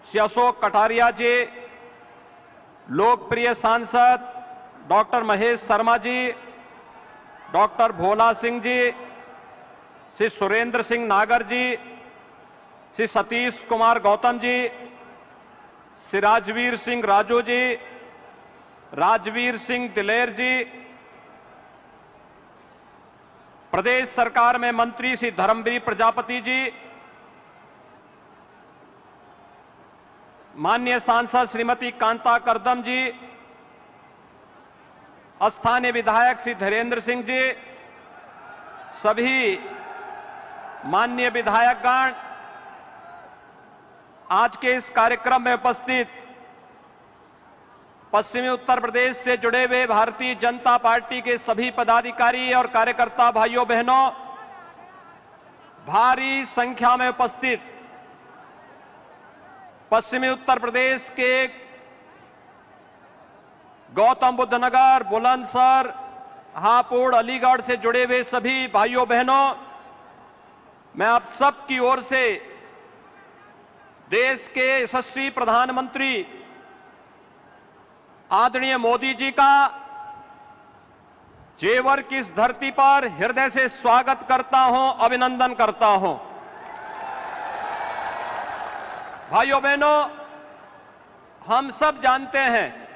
G: श्री अशोक कटारिया जी, लोकप्रिय सांसद डॉक्टर महेश शर्मा जी, डॉक्टर भोला सिंह जी, श्री सुरेंद्र सिंह नागर जी, श्री सतीश कुमार गौतम जी, श्री राजवीर सिंह राजू जी, राजवीर सिंह दिलेर जी, प्रदेश सरकार में मंत्री श्री धर्मवीर प्रजापति जी, माननीय सांसद श्रीमती कांता करदम जी, स्थानीय विधायक श्री धीरेन्द्र सिंह जी, सभी माननीय विधायकगण, आज के इस कार्यक्रम में उपस्थित पश्चिमी उत्तर प्रदेश से जुड़े हुए भारतीय जनता पार्टी के सभी पदाधिकारी और कार्यकर्ता भाइयों बहनों, भारी संख्या में उपस्थित पश्चिमी उत्तर प्रदेश के गौतम बुद्ध नगर, बुलंदशहर, हापुड़, अलीगढ़ से जुड़े हुए सभी भाइयों बहनों, मैं आप सब की ओर से देश के यशस्वी प्रधानमंत्री आदरणीय मोदी जी का जेवर की इस धरती पर हृदय से स्वागत करता हूं, अभिनंदन करता हूं। भाइयों बहनों, हम सब जानते हैं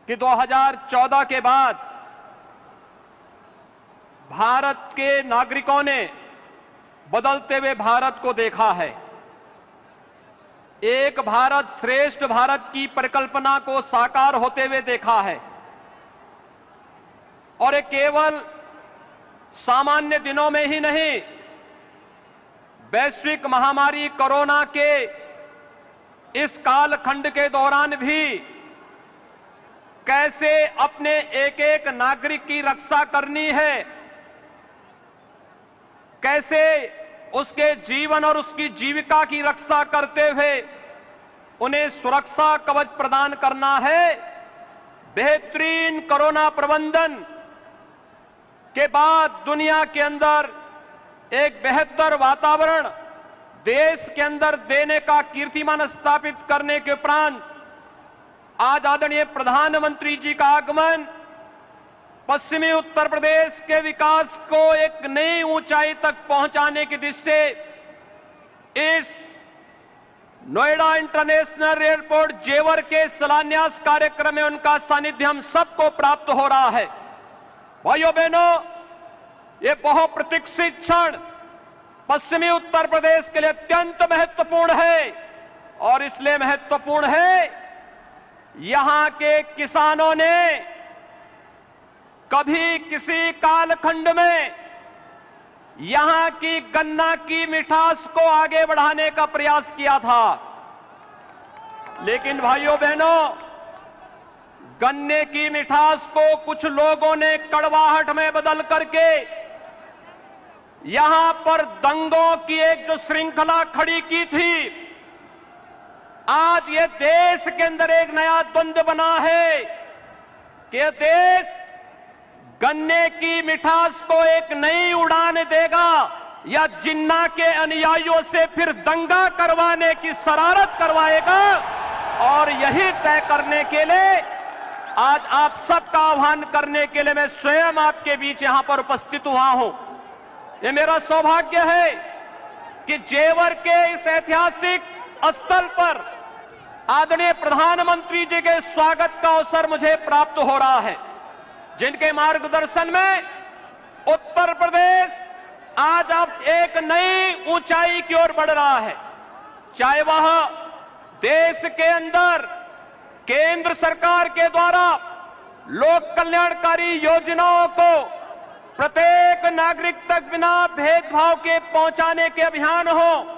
G: कि 2014 के बाद भारत के नागरिकों ने बदलते हुए भारत को देखा है। एक भारत श्रेष्ठ भारत की परिकल्पना को साकार होते हुए देखा है, और ये केवल सामान्य दिनों में ही नहीं, वैश्विक महामारी कोरोना के इस कालखंड के दौरान भी कैसे अपने एक एक नागरिक की रक्षा करनी है, कैसे उसके जीवन और उसकी जीविका की रक्षा करते हुए उन्हें सुरक्षा कवच प्रदान करना है। बेहतरीन कोरोना प्रबंधन के बाद दुनिया के अंदर एक बेहतर वातावरण देश के अंदर देने का कीर्तिमान स्थापित करने के उपरांत आज आदरणीय प्रधानमंत्री जी का आगमन पश्चिमी उत्तर प्रदेश के विकास को एक नई ऊंचाई तक पहुंचाने की दिशा से इस नोएडा इंटरनेशनल एयरपोर्ट जेवर के शिलान्यास कार्यक्रम में उनका सानिध्य हम सबको प्राप्त हो रहा है। भाइयों बहनों, ये बहुप्रतीक्षित क्षण पश्चिमी उत्तर प्रदेश के लिए अत्यंत महत्वपूर्ण है और इसलिए महत्वपूर्ण है यहां के किसानों ने कभी किसी कालखंड में यहां की गन्ना की मिठास को आगे बढ़ाने का प्रयास किया था, लेकिन भाइयों बहनों, गन्ने की मिठास को कुछ लोगों ने कड़वाहट में बदल करके यहां पर दंगों की एक जो श्रृंखला खड़ी की थी, आज ये देश के अंदर एक नया द्वंद्व बना है कि यह देश गन्ने की मिठास को एक नई उड़ान देगा या जिन्ना के अनुयायियों से फिर दंगा करवाने की शरारत करवाएगा। और यही तय करने के लिए आज आप सबका आह्वान करने के लिए मैं स्वयं आपके बीच यहां पर उपस्थित हुआ हूं। ये मेरा सौभाग्य है कि जेवर के इस ऐतिहासिक स्थल पर आदरणीय प्रधानमंत्री जी के स्वागत का अवसर मुझे प्राप्त हो रहा है, जिनके मार्गदर्शन में उत्तर प्रदेश आज अब एक नई ऊंचाई की ओर बढ़ रहा है। चाहे वह देश के अंदर केंद्र सरकार के द्वारा लोक कल्याणकारी योजनाओं को प्रत्येक नागरिक तक बिना भेदभाव के पहुंचाने के अभियान हो,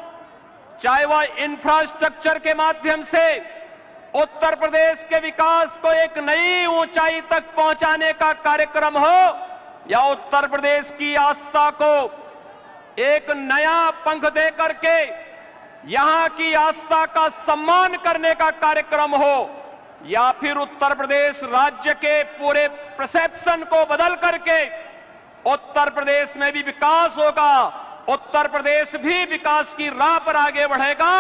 G: चाहे वह इंफ्रास्ट्रक्चर के माध्यम से उत्तर प्रदेश के विकास को एक नई ऊंचाई तक पहुंचाने का कार्यक्रम हो, या उत्तर प्रदेश की आस्था को एक नया पंख दे करके यहां की आस्था का सम्मान करने का कार्यक्रम हो, या फिर उत्तर प्रदेश राज्य के पूरे परसेप्शन को बदल करके उत्तर प्रदेश में भी विकास होगा, उत्तर प्रदेश भी विकास की राह पर आगे बढ़ेगा,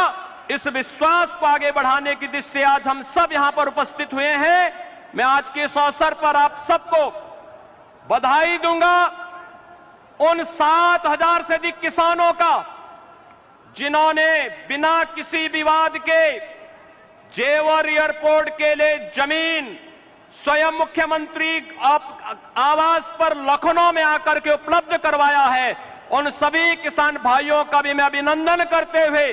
G: इस विश्वास को आगे बढ़ाने की दिशा से आज हम सब यहां पर उपस्थित हुए हैं। मैं आज के इस अवसर पर आप सबको बधाई दूंगा उन 7,000 से अधिक किसानों का जिन्होंने बिना किसी विवाद के जेवर एयरपोर्ट के लिए जमीन स्वयं मुख्यमंत्री आवास पर लखनऊ में आकर के उपलब्ध करवाया है। उन सभी किसान भाइयों का भी मैं अभिनंदन करते हुए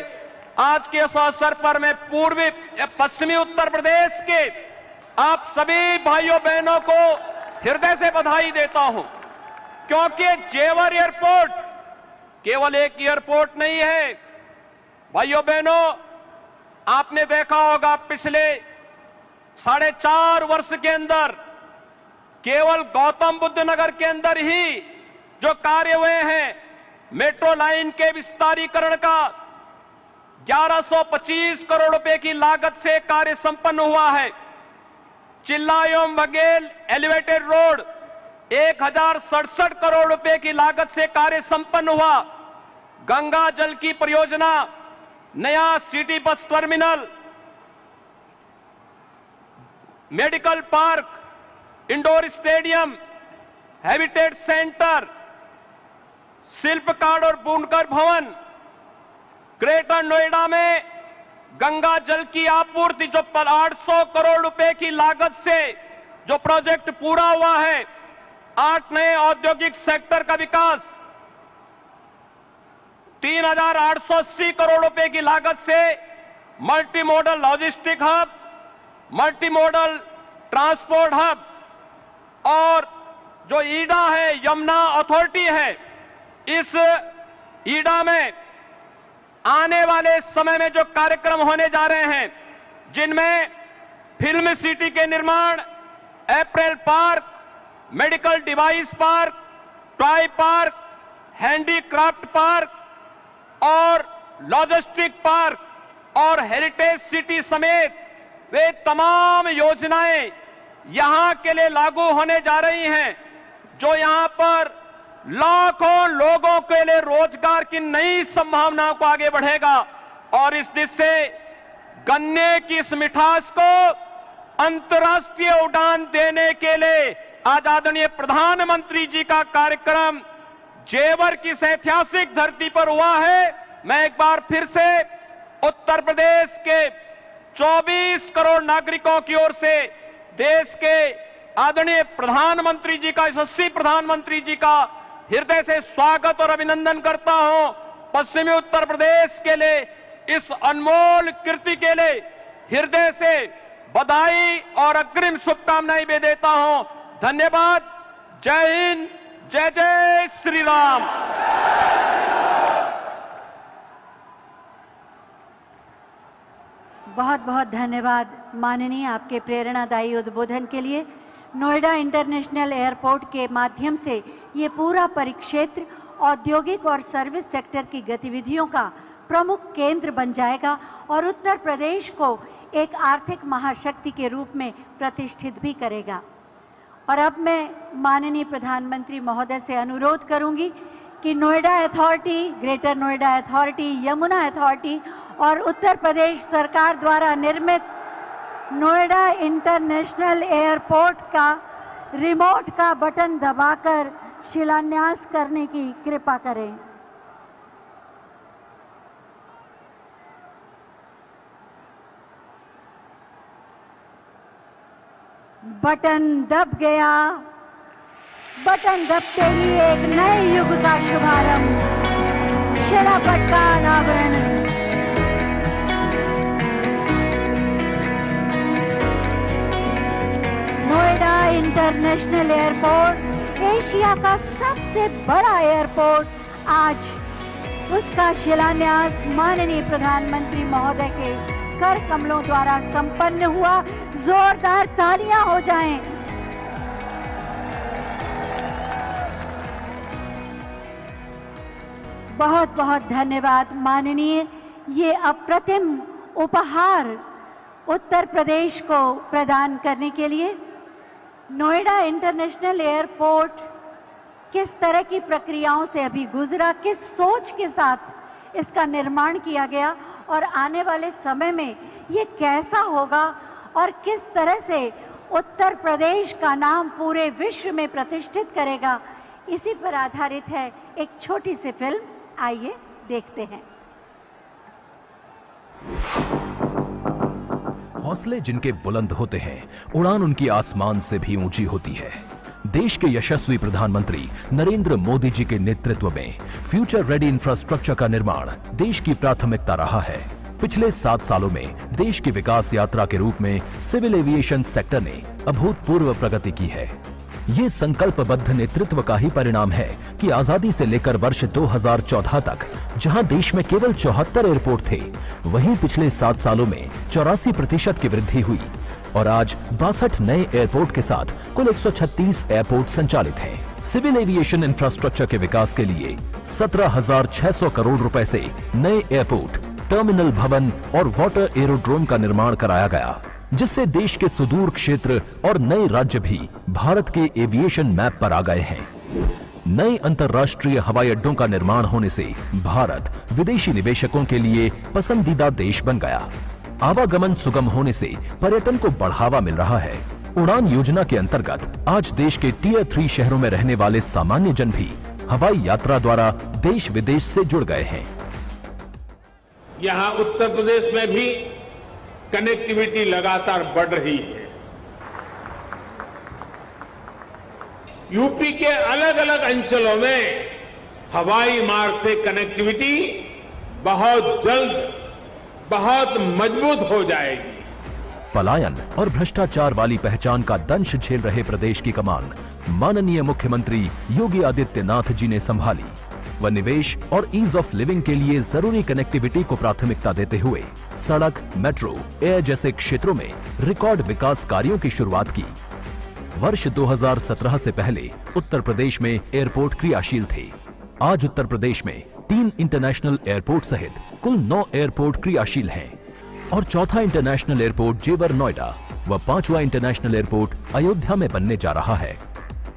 G: आज के इस अवसर पर मैं पूर्वी पश्चिमी उत्तर प्रदेश के आप सभी भाइयों बहनों को हृदय से बधाई देता हूं, क्योंकि जेवर एयरपोर्ट केवल एक एयरपोर्ट नहीं है। भाइयों बहनों, आपने देखा होगा पिछले 4.5 वर्ष के अंदर केवल गौतम बुद्ध नगर के अंदर ही जो कार्य हुए हैं, मेट्रो लाइन के विस्तारीकरण का 1125 करोड़ रुपए की लागत से कार्य संपन्न हुआ है। चिल्ला एवं बघेल एलिवेटेड रोड 1067 करोड़ रुपए की लागत से कार्य संपन्न हुआ। गंगा जल की परियोजना, नया city bus terminal, medical park, indoor stadium, habitat centre, शिल्पकार और बुनकर भवन, ग्रेटर नोएडा में गंगा जल की आपूर्ति जो 800 करोड़ रुपए की लागत से जो प्रोजेक्ट पूरा हुआ है, 8 नए औद्योगिक सेक्टर का विकास, 3,880 करोड़ रुपए की लागत से multi modal logistic hub, multi modal transport hub, और जो ईडा है, यमुना अथॉरिटी है, इस ईडा में आने वाले समय में जो कार्यक्रम होने जा रहे हैं, जिनमें फिल्म सिटी के निर्माण, apparel park, medical device park, toy park, handicraft park और लॉजिस्टिक पार्क और हेरिटेज सिटी समेत वे तमाम योजनाएं यहां के लिए लागू होने जा रही हैं, जो यहां पर लाखों लोगों के लिए रोजगार की नई संभावनाओं को आगे बढ़ेगा। और इस दिशा से गन्ने की इस मिठास को अंतर्राष्ट्रीय उड़ान देने के लिए आज आदरणीय प्रधानमंत्री जी का कार्यक्रम जेवर की इस ऐतिहासिक धरती पर हुआ है। मैं एक बार फिर से उत्तर प्रदेश के 24 करोड़ नागरिकों की ओर से देश के आदरणीय प्रधानमंत्री जी का, यशस्वी प्रधानमंत्री जी का हृदय से स्वागत और अभिनंदन करता हूं। पश्चिमी उत्तर प्रदेश के लिए इस अनमोल कृति के लिए हृदय से बधाई और अग्रिम शुभकामनाएं भी देता हूं। धन्यवाद। जय हिंद, जय जय श्री राम।
D: बहुत बहुत धन्यवाद माननीय, आपके प्रेरणादायी उद्बोधन के लिए। नोएडा इंटरनेशनल एयरपोर्ट के माध्यम से ये पूरा परिक्षेत्र औद्योगिक और सर्विस सेक्टर की गतिविधियों का प्रमुख केंद्र बन जाएगा और उत्तर प्रदेश को एक आर्थिक महाशक्ति के रूप में प्रतिष्ठित भी करेगा। और अब मैं माननीय प्रधानमंत्री महोदय से अनुरोध करूंगी कि Noida authority, greater Noida authority, Yamuna authority और उत्तर प्रदेश सरकार द्वारा निर्मित नोएडा इंटरनेशनल एयरपोर्ट का रिमोट का बटन दबाकर शिलान्यास करने की कृपा करें। बटन दब गया। बटन दबते ही एक नए युग का शुभारंभ, शिलापट का अनावरण। नोएडा इंटरनेशनल एयरपोर्ट एशिया का सबसे बड़ा एयरपोर्ट, आज उसका शिलान्यास माननीय प्रधानमंत्री महोदय के कर कमलों द्वारा संपन्न हुआ। जोरदार तालियां हो जाएं। बहुत बहुत धन्यवाद माननीय। ये अप्रतिम उपहार उत्तर प्रदेश को प्रदान करने के लिए। नोएडा इंटरनेशनल एयरपोर्ट किस तरह की प्रक्रियाओं से अभी गुजरा, किस सोच के साथ इसका निर्माण किया गया और आने वाले समय में ये कैसा होगा और किस तरह से उत्तर प्रदेश का नाम पूरे विश्व में प्रतिष्ठित करेगा, इसी पर आधारित है एक छोटी सी फिल्म। आइए देखते हैं।
H: हौसले जिनके बुलंद होते हैं, उड़ान उनकी आसमान से भी ऊंची होती है। देश के यशस्वी प्रधानमंत्री नरेंद्र मोदी जी के नेतृत्व में फ्यूचर रेडी इंफ्रास्ट्रक्चर का निर्माण देश की प्राथमिकता रहा है। पिछले 7 सालों में देश की विकास यात्रा के रूप में सिविल एविएशन सेक्टर ने अभूतपूर्व प्रगति की है। ये संकल्पबद्ध नेतृत्व का ही परिणाम है कि आजादी से लेकर वर्ष 2014 तक जहां देश में केवल 74 एयरपोर्ट थे, वहीं पिछले 7 सालों में 84% की वृद्धि हुई और आज 62 नए एयरपोर्ट के साथ कुल 136 एयरपोर्ट संचालित हैं। सिविल एविएशन इंफ्रास्ट्रक्चर के विकास के लिए 17,600 करोड़ रुपए से नए एयरपोर्ट, टर्मिनल भवन और वाटर एरोड्रोम का निर्माण कराया गया, जिससे देश के सुदूर क्षेत्र और नए राज्य भी भारत के एविएशन मैप पर आ गए हैं। नए अंतर्राष्ट्रीय हवाई अड्डों का निर्माण होने से भारत विदेशी निवेशकों के लिए पसंदीदा देश बन गया। आवागमन सुगम होने से पर्यटन को बढ़ावा मिल रहा है। उड़ान योजना के अंतर्गत आज देश के टियर 3 शहरों में रहने वाले सामान्य जन भी हवाई यात्रा द्वारा देश विदेश से जुड़ गए हैं।
I: यहाँ उत्तर प्रदेश में भी कनेक्टिविटी लगातार बढ़ रही है। यूपी के अलग अलग अंचलों में हवाई मार्ग से कनेक्टिविटी बहुत जल्द, बहुत मजबूत हो जाएगी।
H: पलायन और भ्रष्टाचार वाली पहचान का दंश झेल रहे प्रदेश की कमान माननीय मुख्यमंत्री योगी आदित्यनाथ जी ने संभाली व निवेश और ईज ऑफ लिविंग के लिए जरूरी कनेक्टिविटी को प्राथमिकता देते हुए सड़क, मेट्रो, एयर जैसे क्षेत्रों में रिकॉर्ड विकास कार्यों की शुरुआत की। वर्ष 2017 से पहले उत्तर प्रदेश में एयरपोर्ट क्रियाशील थे। आज उत्तर प्रदेश में 3 इंटरनेशनल एयरपोर्ट सहित कुल 9 एयरपोर्ट क्रियाशील हैं और चौथा इंटरनेशनल एयरपोर्ट जेवर नोएडा व 5वां इंटरनेशनल एयरपोर्ट अयोध्या में बनने जा रहा है।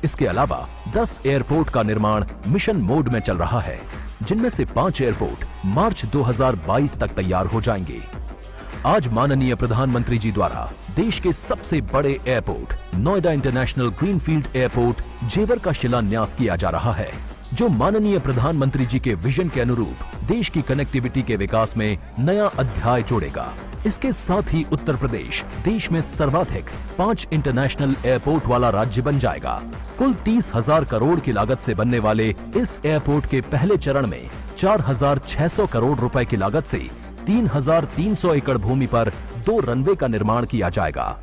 H: इसके अलावा 10 एयरपोर्ट का निर्माण मिशन मोड में चल रहा है, जिनमें से 5 एयरपोर्ट मार्च 2022 तक तैयार हो जाएंगे। आज माननीय प्रधानमंत्री जी द्वारा देश के सबसे बड़े airport Noida international greenfield airport जेवर का शिलान्यास किया जा रहा है, जो माननीय प्रधानमंत्री जी के विजन के अनुरूप देश की कनेक्टिविटी के विकास में नया अध्याय जोड़ेगा। इसके साथ ही उत्तर प्रदेश देश में सर्वाधिक 5 इंटरनेशनल एयरपोर्ट वाला राज्य बन जाएगा। कुल 30,000 करोड़ की लागत से बनने वाले इस एयरपोर्ट के पहले चरण में 4,600 करोड़ रुपए की लागत से 3,300 एकड़ भूमि पर 2 रनवे का निर्माण किया जाएगा।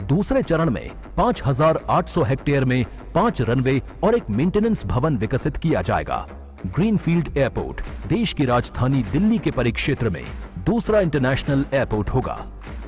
H: दूसरे चरण में 5,800 हेक्टेयर में 5 रनवे और एक मेंटेनेंस भवन विकसित किया जाएगा। ग्रीनफील्ड एयरपोर्ट देश की राजधानी दिल्ली के परिक्षेत्र में दूसरा इंटरनेशनल एयरपोर्ट होगा।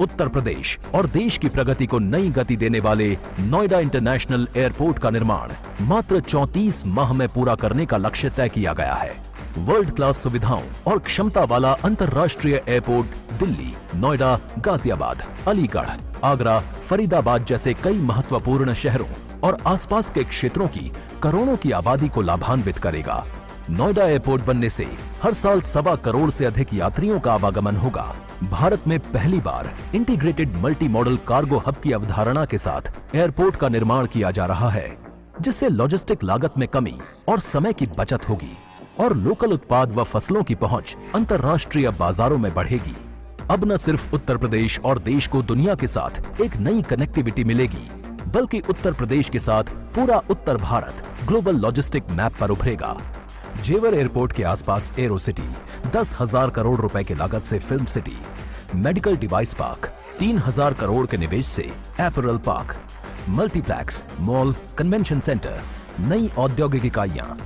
H: उत्तर प्रदेश और देश की प्रगति को नई गति देने वाले नोएडा इंटरनेशनल एयरपोर्ट का निर्माण मात्र 34 माह में पूरा करने का लक्ष्य तय किया गया है। वर्ल्ड क्लास सुविधाओं और क्षमता वाला अंतर्राष्ट्रीय एयरपोर्ट दिल्ली, नोएडा, गाजियाबाद, अलीगढ़, आगरा, फरीदाबाद जैसे कई महत्वपूर्ण शहरों और आसपास के क्षेत्रों की करोड़ों की आबादी को लाभान्वित करेगा। नोएडा एयरपोर्ट बनने से हर साल 1.25 करोड़ से अधिक यात्रियों का आवागमन होगा। भारत में पहली बार integrated multi modal cargo hub की अवधारणा के साथ एयरपोर्ट का निर्माण किया जा रहा है, जिससे लॉजिस्टिक लागत में कमी और समय की बचत होगी और लोकल उत्पाद व फसलों की पहुंच अंतर्राष्ट्रीय बाजारों में बढ़ेगी। अब न सिर्फ उत्तर प्रदेश और देश को दुनिया के साथ एक नई कनेक्टिविटी मिलेगी, बल्कि उत्तर प्रदेश के साथ पूरा उत्तर भारत ग्लोबल लॉजिस्टिक मैप पर उभरेगा। जेवर एयरपोर्ट के आसपास एरो सिटी, 10,000 करोड़ रुपए की लागत से film city, medical device park, 3,000 crore के निवेश से apparel park, multiplex, mall, convention centre, नई औद्योगिक इकाइयां,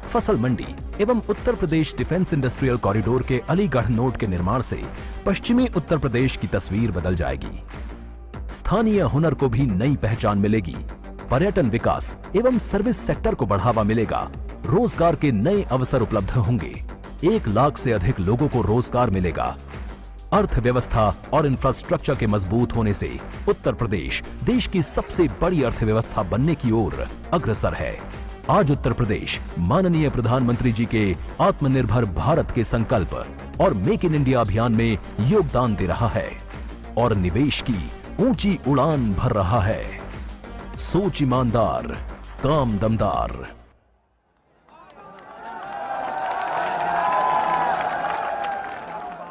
H: फसल मंडी एवं Uttar Pradesh defence industrial corridor के अलीगढ़ नोड के निर्माण से पश्चिमी उत्तर प्रदेश की तस्वीर बदल जाएगी। स्थानीय हुनर को भी नई पहचान मिलेगी, पर्यटन विकास एवं सर्विस सेक्टर को बढ़ावा मिलेगा, रोजगार के नए अवसर उपलब्ध होंगे, 1 लाख से अधिक लोगों को रोजगार मिलेगा। अर्थव्यवस्था और इंफ्रास्ट्रक्चर के मजबूत होने से उत्तर प्रदेश देश की सबसे बड़ी अर्थव्यवस्था बनने की ओर अग्रसर है। आज उत्तर प्रदेश माननीय प्रधानमंत्री जी के आत्मनिर्भर भारत के संकल्प और मेक इन इंडिया अभियान में योगदान दे रहा है और निवेश की ऊंची उड़ान भर रहा है। सोच ईमानदार, काम दमदार।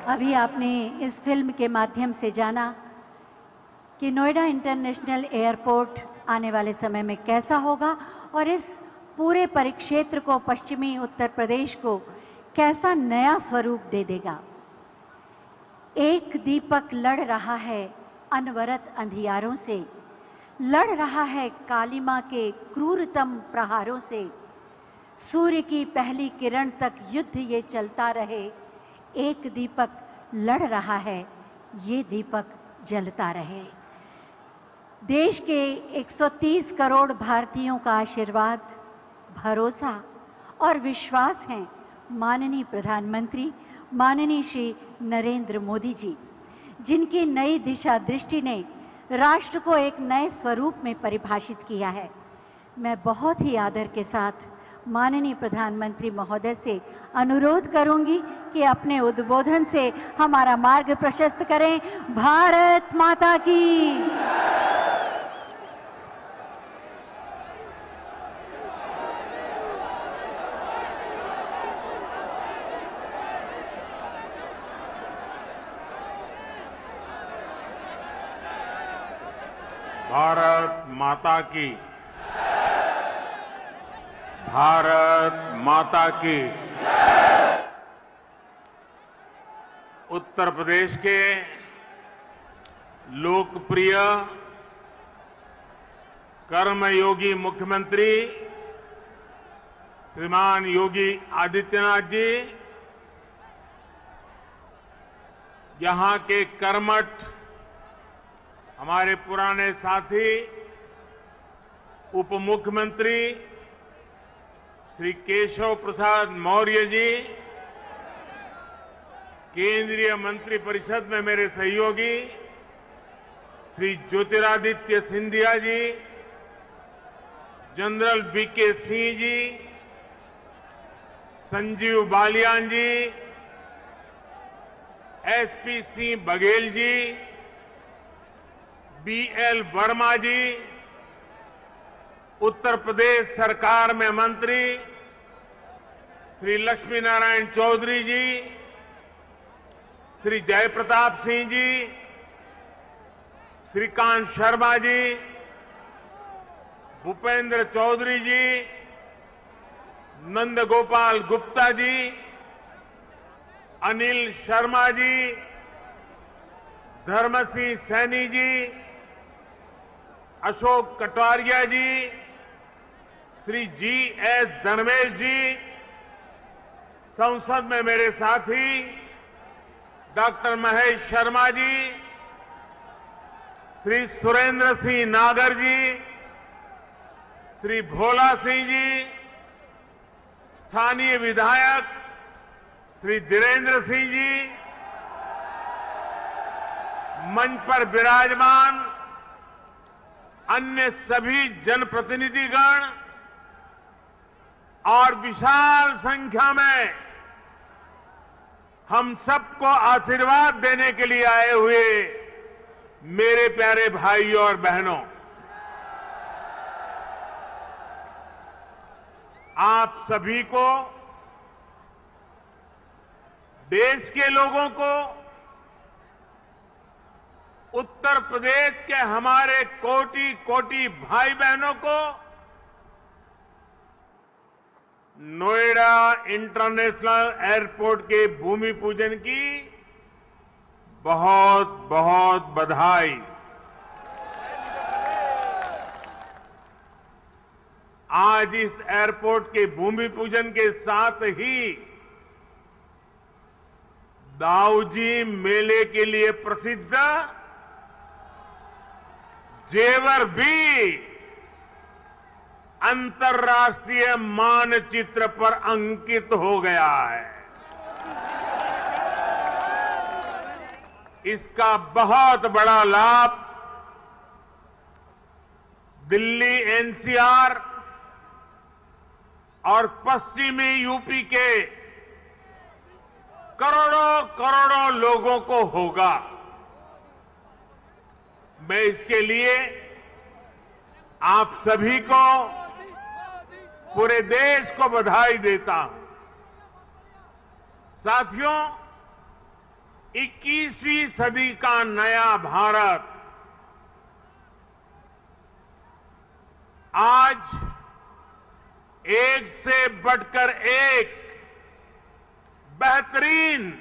D: अभी आपने इस फिल्म के माध्यम से जाना कि नोएडा इंटरनेशनल एयरपोर्ट आने वाले समय में कैसा होगा और इस पूरे परिक्षेत्र को, पश्चिमी उत्तर प्रदेश को कैसा नया स्वरूप दे देगा। एक दीपक लड़ रहा है अनवरत अंधियारों से, लड़ रहा है कालिमा के क्रूरतम प्रहारों से। सूर्य की पहली किरण तक युद्ध ये चलता रहे, एक दीपक लड़ रहा है, ये दीपक जलता रहे। देश के 130 करोड़ भारतीयों का आशीर्वाद, भरोसा और विश्वास है माननीय प्रधानमंत्री माननीय श्री नरेंद्र मोदी जी, जिनकी नई दिशा दृष्टि ने राष्ट्र को एक नए स्वरूप में परिभाषित किया है। मैं बहुत ही आदर के साथ माननीय प्रधानमंत्री महोदय से अनुरोध करूंगी कि अपने उद्बोधन से हमारा मार्ग प्रशस्त करें। भारत माता की।
I: भारत माता की। भारत माता की। उत्तर प्रदेश के लोकप्रिय कर्मयोगी मुख्यमंत्री श्रीमान योगी आदित्यनाथ जी यहां के कर्मठ हमारे पुराने साथी उप मुख्यमंत्री श्री केशव प्रसाद मौर्य जी, केंद्रीय मंत्रिपरिषद में मेरे सहयोगी श्री ज्योतिरादित्य सिंधिया जी, जनरल वीके सिंह जी, संजीव बालियान जी, एसपी सिंह बघेल जी, बीएल वर्मा जी, उत्तर प्रदेश सरकार में मंत्री श्री लक्ष्मी नारायण चौधरी जी, श्री जयप्रताप सिंह जी, श्रीकांत शर्मा जी, भूपेंद्र चौधरी जी, नंदगोपाल गुप्ता जी, अनिल शर्मा जी, धर्मसिंह सैनी जी, अशोक कटारिया जी, श्री जी.एस. धर्मेश जी, संसद में मेरे साथी डॉक्टर महेश शर्मा जी, श्री सुरेंद्र सिंह नागर जी, श्री भोला सिंह जी, स्थानीय विधायक श्री धीरेन्द्र सिंह जी, मंच पर विराजमान अन्य सभी जनप्रतिनिधिगण और विशाल संख्या में हम सबको आशीर्वाद देने के लिए आए हुए मेरे प्यारे भाइयों और बहनों, आप सभी को, देश के लोगों को, उत्तर प्रदेश के हमारे कोटि कोटि भाई बहनों को नोएडा इंटरनेशनल एयरपोर्ट के भूमि पूजन की बहुत बहुत बधाई। आज इस एयरपोर्ट के भूमि पूजन के साथ ही दाऊजी मेले के लिए प्रसिद्ध जेवर भी अंतर्राष्ट्रीय मानचित्र पर अंकित हो गया है। इसका बहुत बड़ा लाभ दिल्ली एनसीआर और पश्चिमी यूपी के करोड़ों करोड़ों लोगों को होगा। मैं इसके लिए आप सभी को, पूरे देश को बधाई देता हूं। साथियों, 21वीं सदी का नया भारत आज एक से बढ़कर एक बेहतरीन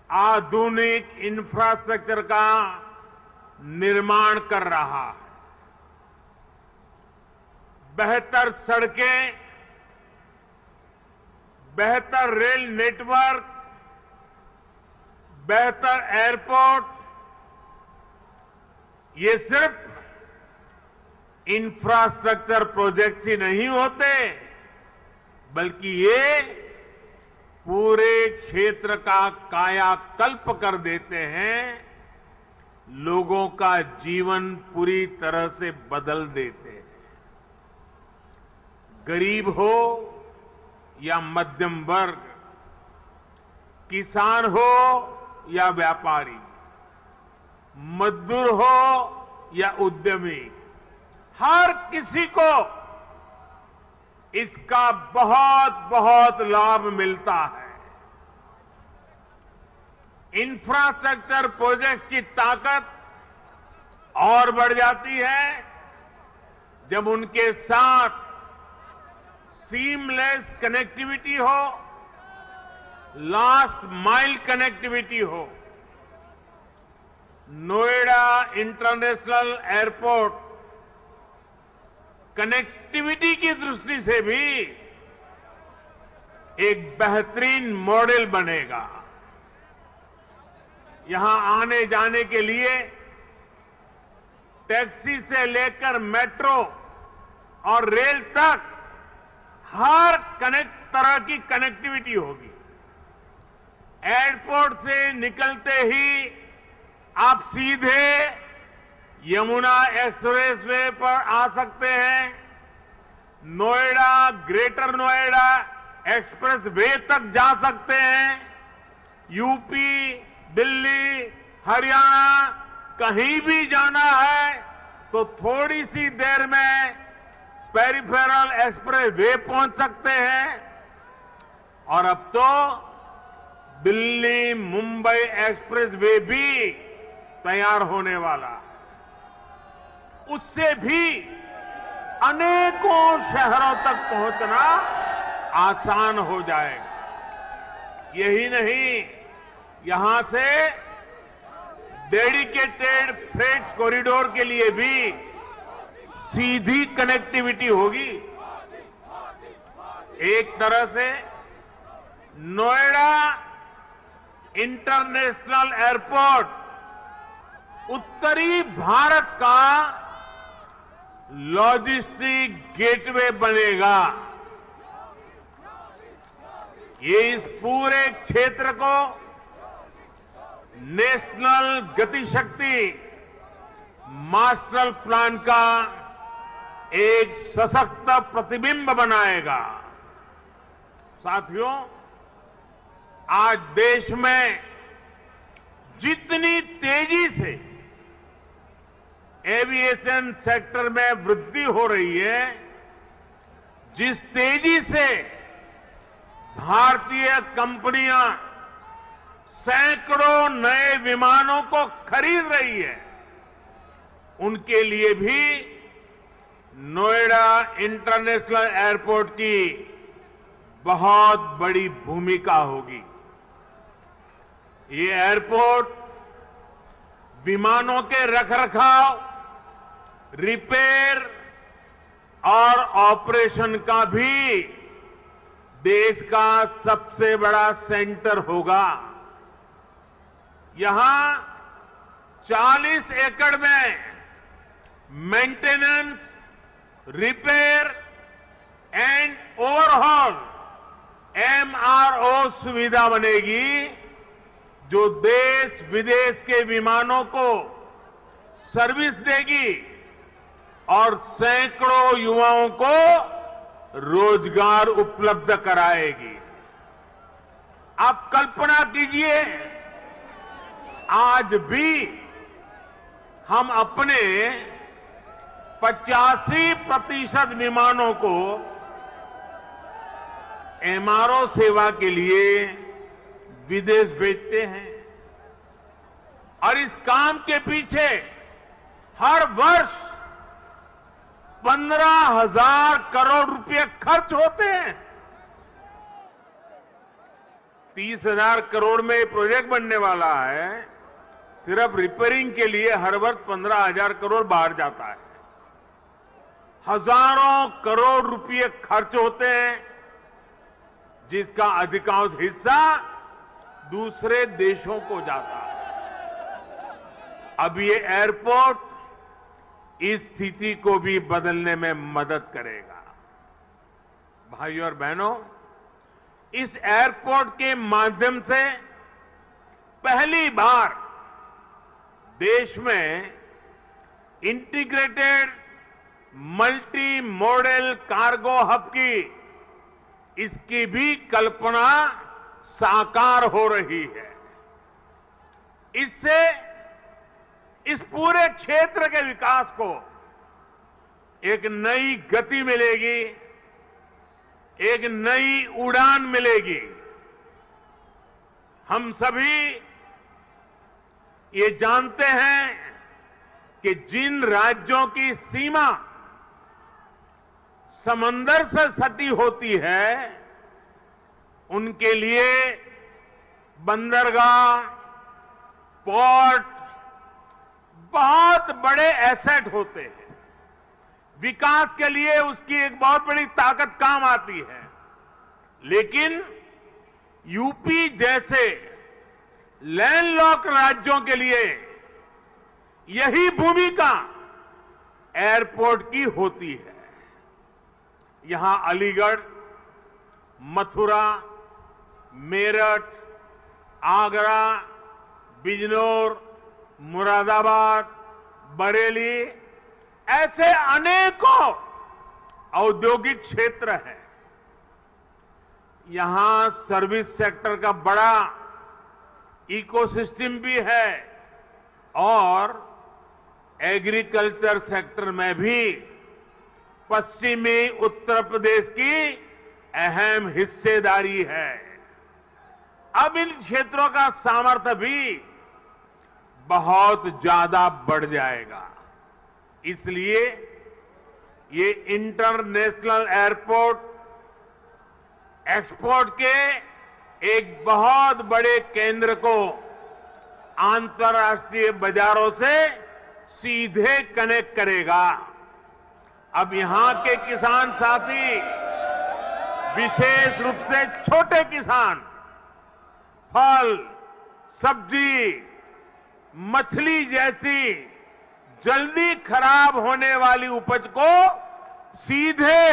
I: आधुनिक इंफ्रास्ट्रक्चर का निर्माण कर रहा है। बेहतर सड़कें, बेहतर रेल नेटवर्क, बेहतर एयरपोर्ट, ये सिर्फ इंफ्रास्ट्रक्चर प्रोजेक्ट्स ही नहीं होते, बल्कि ये पूरे क्षेत्र का कायाकल्प कर देते हैं, लोगों का जीवन पूरी तरह से बदल देते हैं। गरीब हो या मध्यम वर्ग, किसान हो या व्यापारी, मजदूर हो या उद्यमी, हर किसी को इसका बहुत बहुत लाभ मिलता है। इंफ्रास्ट्रक्चर प्रोजेक्ट्स की ताकत और बढ़ जाती है जब उनके साथ सीमलेस कनेक्टिविटी हो, लास्ट माइल कनेक्टिविटी हो। नोएडा इंटरनेशनल एयरपोर्ट कनेक्टिविटी की दृष्टि से भी एक बेहतरीन मॉडल बनेगा। यहां आने जाने के लिए टैक्सी से लेकर मेट्रो और रेल तक हर तरह की कनेक्टिविटी होगी। एयरपोर्ट से निकलते ही आप सीधे यमुना एक्सप्रेसवे पर आ सकते हैं। Noida, greater Noida express way तक जा सकते हैं। यूपी, दिल्ली, हरियाणा कहीं भी जाना है तो थोड़ी सी देर में पेरिफेरल एक्सप्रेस वे पहुंच सकते हैं। और अब तो दिल्ली मुंबई एक्सप्रेस वे भी तैयार होने वाला, उससे भी अनेकों शहरों तक पहुंचना आसान हो जाएगा। यही नहीं, यहां से डेडिकेटेड फ्रेट कॉरिडोर के लिए भी सीधी कनेक्टिविटी होगी। एक तरह से नोएडा इंटरनेशनल एयरपोर्ट उत्तरी भारत का लॉजिस्टिक गेटवे बनेगा। ये इस पूरे क्षेत्र को नेशनल गतिशक्ति मास्टर प्लान का एक सशक्त प्रतिबिंब बनाएगा। साथियों, आज देश में जितनी तेजी से एविएशन सेक्टर में वृद्धि हो रही है, जिस तेजी से भारतीय कंपनियां सैकड़ों नए विमानों को खरीद रही है, उनके लिए भी नोएडा इंटरनेशनल एयरपोर्ट की बहुत बड़ी भूमिका होगी। ये एयरपोर्ट विमानों के रखरखाव, रिपेयर और ऑपरेशन का भी देश का सबसे बड़ा सेंटर होगा। यहां 40 एकड़ में maintenance, repair and overhaul MRO सुविधा बनेगी, जो देश विदेश के विमानों को सर्विस देगी और सैकड़ों युवाओं को रोजगार उपलब्ध कराएगी। आप कल्पना कीजिए, आज भी हम अपने 85% विमानों को MRO सेवा के लिए विदेश भेजते हैं और इस काम के पीछे हर वर्ष 15,000 करोड़ रुपए खर्च होते हैं। 30,000 करोड़ में ये प्रोजेक्ट बनने वाला है। सिर्फ रिपेयरिंग के लिए हर वर्ष 15,000 करोड़ बाहर जाता है। हजारों करोड़ रुपए खर्च होते हैं, जिसका अधिकांश हिस्सा दूसरे देशों को जाता है। अब ये एयरपोर्ट इस स्थिति को भी बदलने में मदद करेगा। भाइयों और बहनों, इस एयरपोर्ट के माध्यम से पहली बार देश में integrated multi modal cargo hub की इसकी भी कल्पना साकार हो रही है। इससे इस पूरे क्षेत्र के विकास को एक नई गति मिलेगी, एक नई उड़ान मिलेगी। हम सभी ये जानते हैं कि जिन राज्यों की सीमा समंदर से सटी होती है, उनके लिए बंदरगाह, पोर्ट बहुत बड़े एसेट होते हैं। विकास के लिए उसकी एक बहुत बड़ी ताकत काम आती है। लेकिन यूपी जैसे लैंडलॉक्ड राज्यों के लिए यही भूमिका एयरपोर्ट की होती है। यहां अलीगढ़, मथुरा, मेरठ, आगरा, बिजनौर, मुरादाबाद, बरेली, ऐसे अनेकों औद्योगिक क्षेत्र हैं। यहां सर्विस सेक्टर का बड़ा इकोसिस्टम भी है और एग्रीकल्चर सेक्टर में भी पश्चिमी उत्तर प्रदेश की अहम हिस्सेदारी है। अब इन क्षेत्रों का सामर्थ्य भी बहुत ज्यादा बढ़ जाएगा। इसलिए ये इंटरनेशनल एयरपोर्ट एक्सपोर्ट के एक बहुत बड़े केंद्र को अंतर्राष्ट्रीय बाजारों से सीधे कनेक्ट करेगा। अब यहां के किसान साथी, विशेष रूप से छोटे किसान, फल, सब्जी, मछली जैसी जल्दी खराब होने वाली उपज को सीधे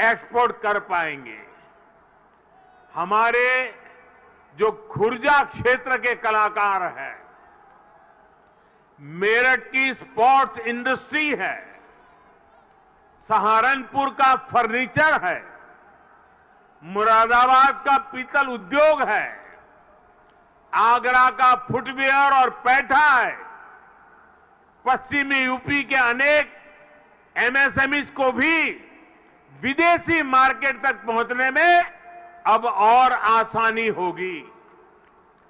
I: एक्सपोर्ट कर पाएंगे। हमारे जो खुर्जा क्षेत्र के कलाकार हैं, मेरठ की स्पोर्ट्स इंडस्ट्री है, सहारनपुर का फर्नीचर है, मुरादाबाद का पीतल उद्योग है, आगरा का फुटवियर और पैठा है, पश्चिमी यूपी के अनेक एमएसएमईज को भी विदेशी मार्केट तक पहुंचने में अब और आसानी होगी।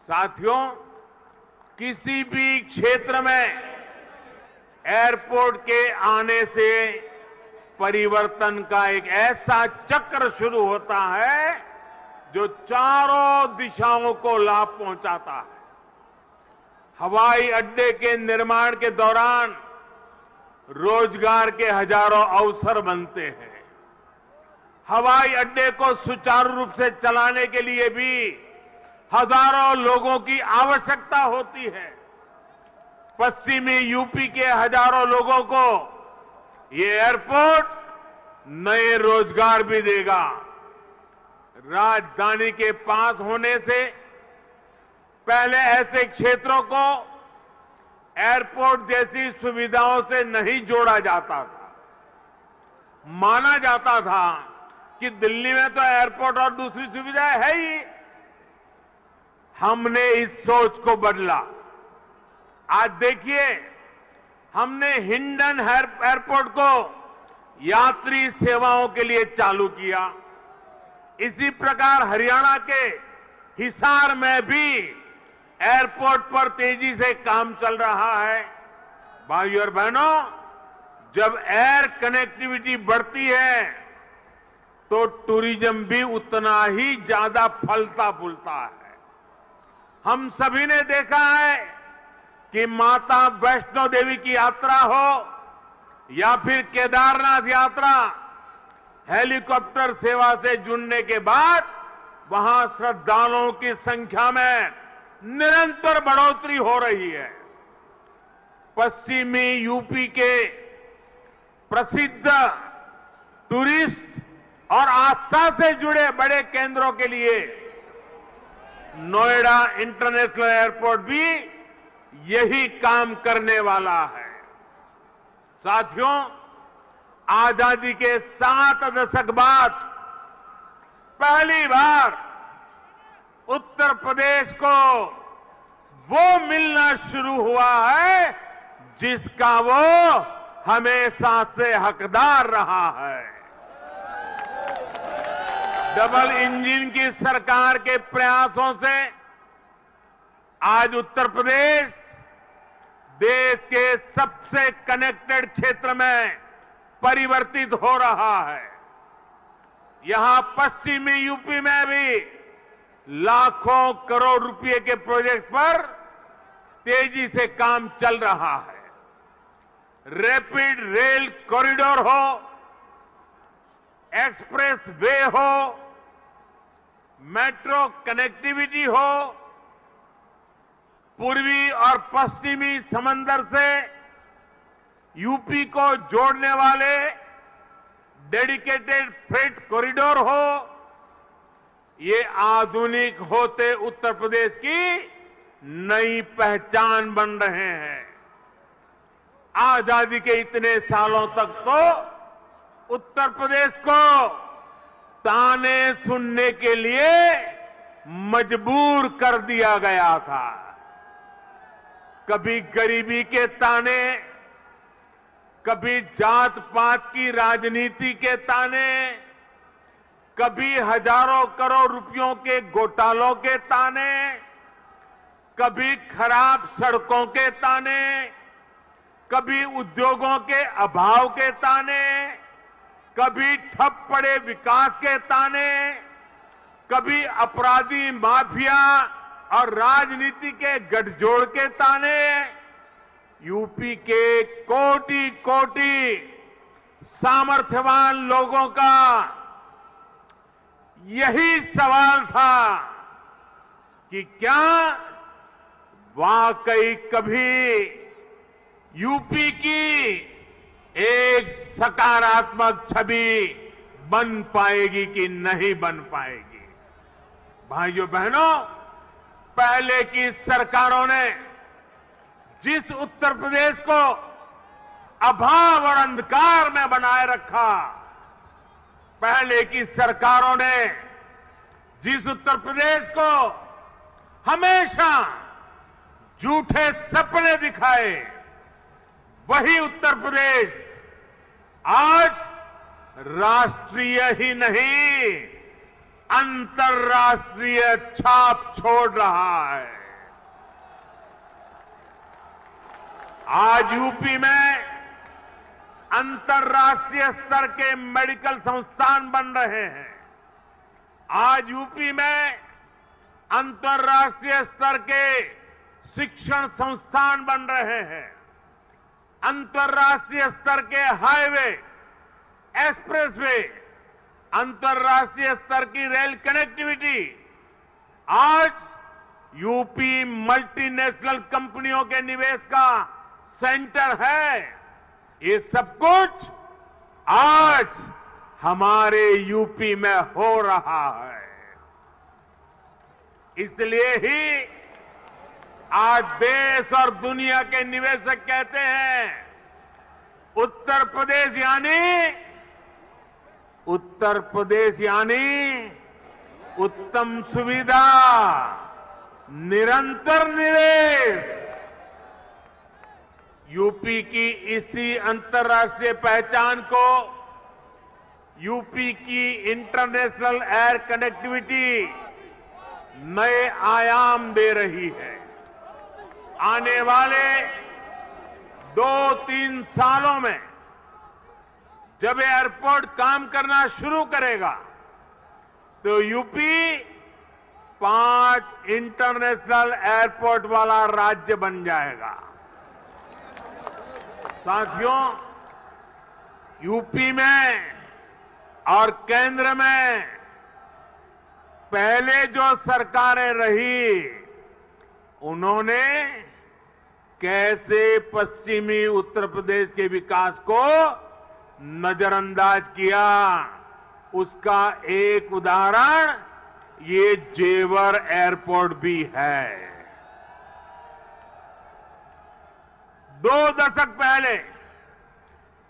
I: साथियों, किसी भी क्षेत्र में एयरपोर्ट के आने से परिवर्तन का एक ऐसा चक्र शुरू होता है जो चारों दिशाओं को लाभ पहुंचाता है। हवाई अड्डे के निर्माण के दौरान रोजगार के हजारों अवसर बनते हैं। हवाई अड्डे को सुचारू रूप से चलाने के लिए भी हजारों लोगों की आवश्यकता होती है। पश्चिमी यूपी के हजारों लोगों को ये एयरपोर्ट नए रोजगार भी देगा। राजधानी के पास होने से पहले ऐसे क्षेत्रों को एयरपोर्ट जैसी सुविधाओं से नहीं जोड़ा जाता था। माना जाता था कि दिल्ली में तो एयरपोर्ट और दूसरी सुविधाएं है ही। हमने इस सोच को बदला। आज देखिए, हमने हिंडन एयरपोर्ट को यात्री सेवाओं के लिए चालू किया। इसी प्रकार हरियाणा के हिसार में भी एयरपोर्ट पर तेजी से काम चल रहा है। भाइयों और बहनों, जब एयर कनेक्टिविटी बढ़ती है तो टूरिज्म भी उतना ही ज्यादा फलता फूलता है। हम सभी ने देखा है कि माता वैष्णो देवी की यात्रा हो या फिर केदारनाथ यात्रा, हेलीकॉप्टर सेवा से जुड़ने के बाद वहां श्रद्धालुओं की संख्या में निरंतर बढ़ोतरी हो रही है। पश्चिमी यूपी के प्रसिद्ध टूरिस्ट और आस्था से जुड़े बड़े केंद्रों के लिए नोएडा इंटरनेशनल एयरपोर्ट भी यही काम करने वाला है। साथियों, आजादी के 7 दशक बाद पहली बार उत्तर प्रदेश को वो मिलना शुरू हुआ है जिसका वो हमेशा से हकदार रहा है। डबल इंजन की सरकार के प्रयासों से आज उत्तर प्रदेश देश के सबसे कनेक्टेड क्षेत्र में परिवर्तित हो रहा है। यहां पश्चिमी यूपी में भी लाखों करोड़ रुपए के प्रोजेक्ट पर तेजी से काम चल रहा है। रैपिड रेल कॉरिडोर हो, एक्सप्रेस वे हो, मेट्रो कनेक्टिविटी हो, पूर्वी और पश्चिमी समंदर से यूपी को जोड़ने वाले डेडिकेटेड फ्रेट कॉरिडोर हो, ये आधुनिक होते उत्तर प्रदेश की नई पहचान बन रहे हैं। आजादी के इतने सालों तक तो उत्तर प्रदेश को ताने सुनने के लिए मजबूर कर दिया गया था। कभी गरीबी के ताने, कभी जात पात की राजनीति के ताने, कभी हजारों करोड़ रुपयों के घोटालों के ताने, कभी खराब सड़कों के ताने, कभी उद्योगों के अभाव के ताने, कभी ठप पड़े विकास के ताने, कभी अपराधी माफिया और राजनीति के गठजोड़ के ताने। यूपी के कोटि कोटि सामर्थ्यवान लोगों का यही सवाल था कि क्या वाकई कभी यूपी की एक सकारात्मक छवि बन पाएगी कि नहीं बन पाएगी। भाइयों बहनों, पहले की सरकारों ने जिस उत्तर प्रदेश को अभाव और अंधकार में बनाए रखा, पहले की सरकारों ने जिस उत्तर प्रदेश को हमेशा झूठे सपने दिखाए, वही उत्तर प्रदेश आज राष्ट्रीय ही नहीं अंतर्राष्ट्रीय छाप छोड़ रहा है। आज यूपी में अंतर्राष्ट्रीय स्तर के मेडिकल संस्थान बन रहे हैं। आज यूपी में अंतर्राष्ट्रीय स्तर के शिक्षण संस्थान बन रहे हैं। अंतर्राष्ट्रीय स्तर के हाईवे, एक्सप्रेसवे, अंतर्राष्ट्रीय स्तर की रेल कनेक्टिविटी, आज यूपी मल्टीनेशनल कंपनियों के निवेश का सेंटर है। ये सब कुछ आज हमारे यूपी में हो रहा है। इसलिए ही आज देश और दुनिया के निवेशक कहते हैं उत्तर प्रदेश यानी उत्तम सुविधा, निरंतर निवेश। यूपी की इसी अंतर्राष्ट्रीय पहचान को यूपी की इंटरनेशनल एयर कनेक्टिविटी नए आयाम दे रही है। आने वाले 2-3 सालों में जब एयरपोर्ट काम करना शुरू करेगा तो यूपी 5 इंटरनेशनल एयरपोर्ट वाला राज्य बन जाएगा। साथियों, यूपी में और केंद्र में पहले जो सरकारें रही, उन्होंने कैसे पश्चिमी उत्तर प्रदेश के विकास को नजरअंदाज किया, उसका एक उदाहरण ये जेवर एयरपोर्ट भी है। 2 दशक पहले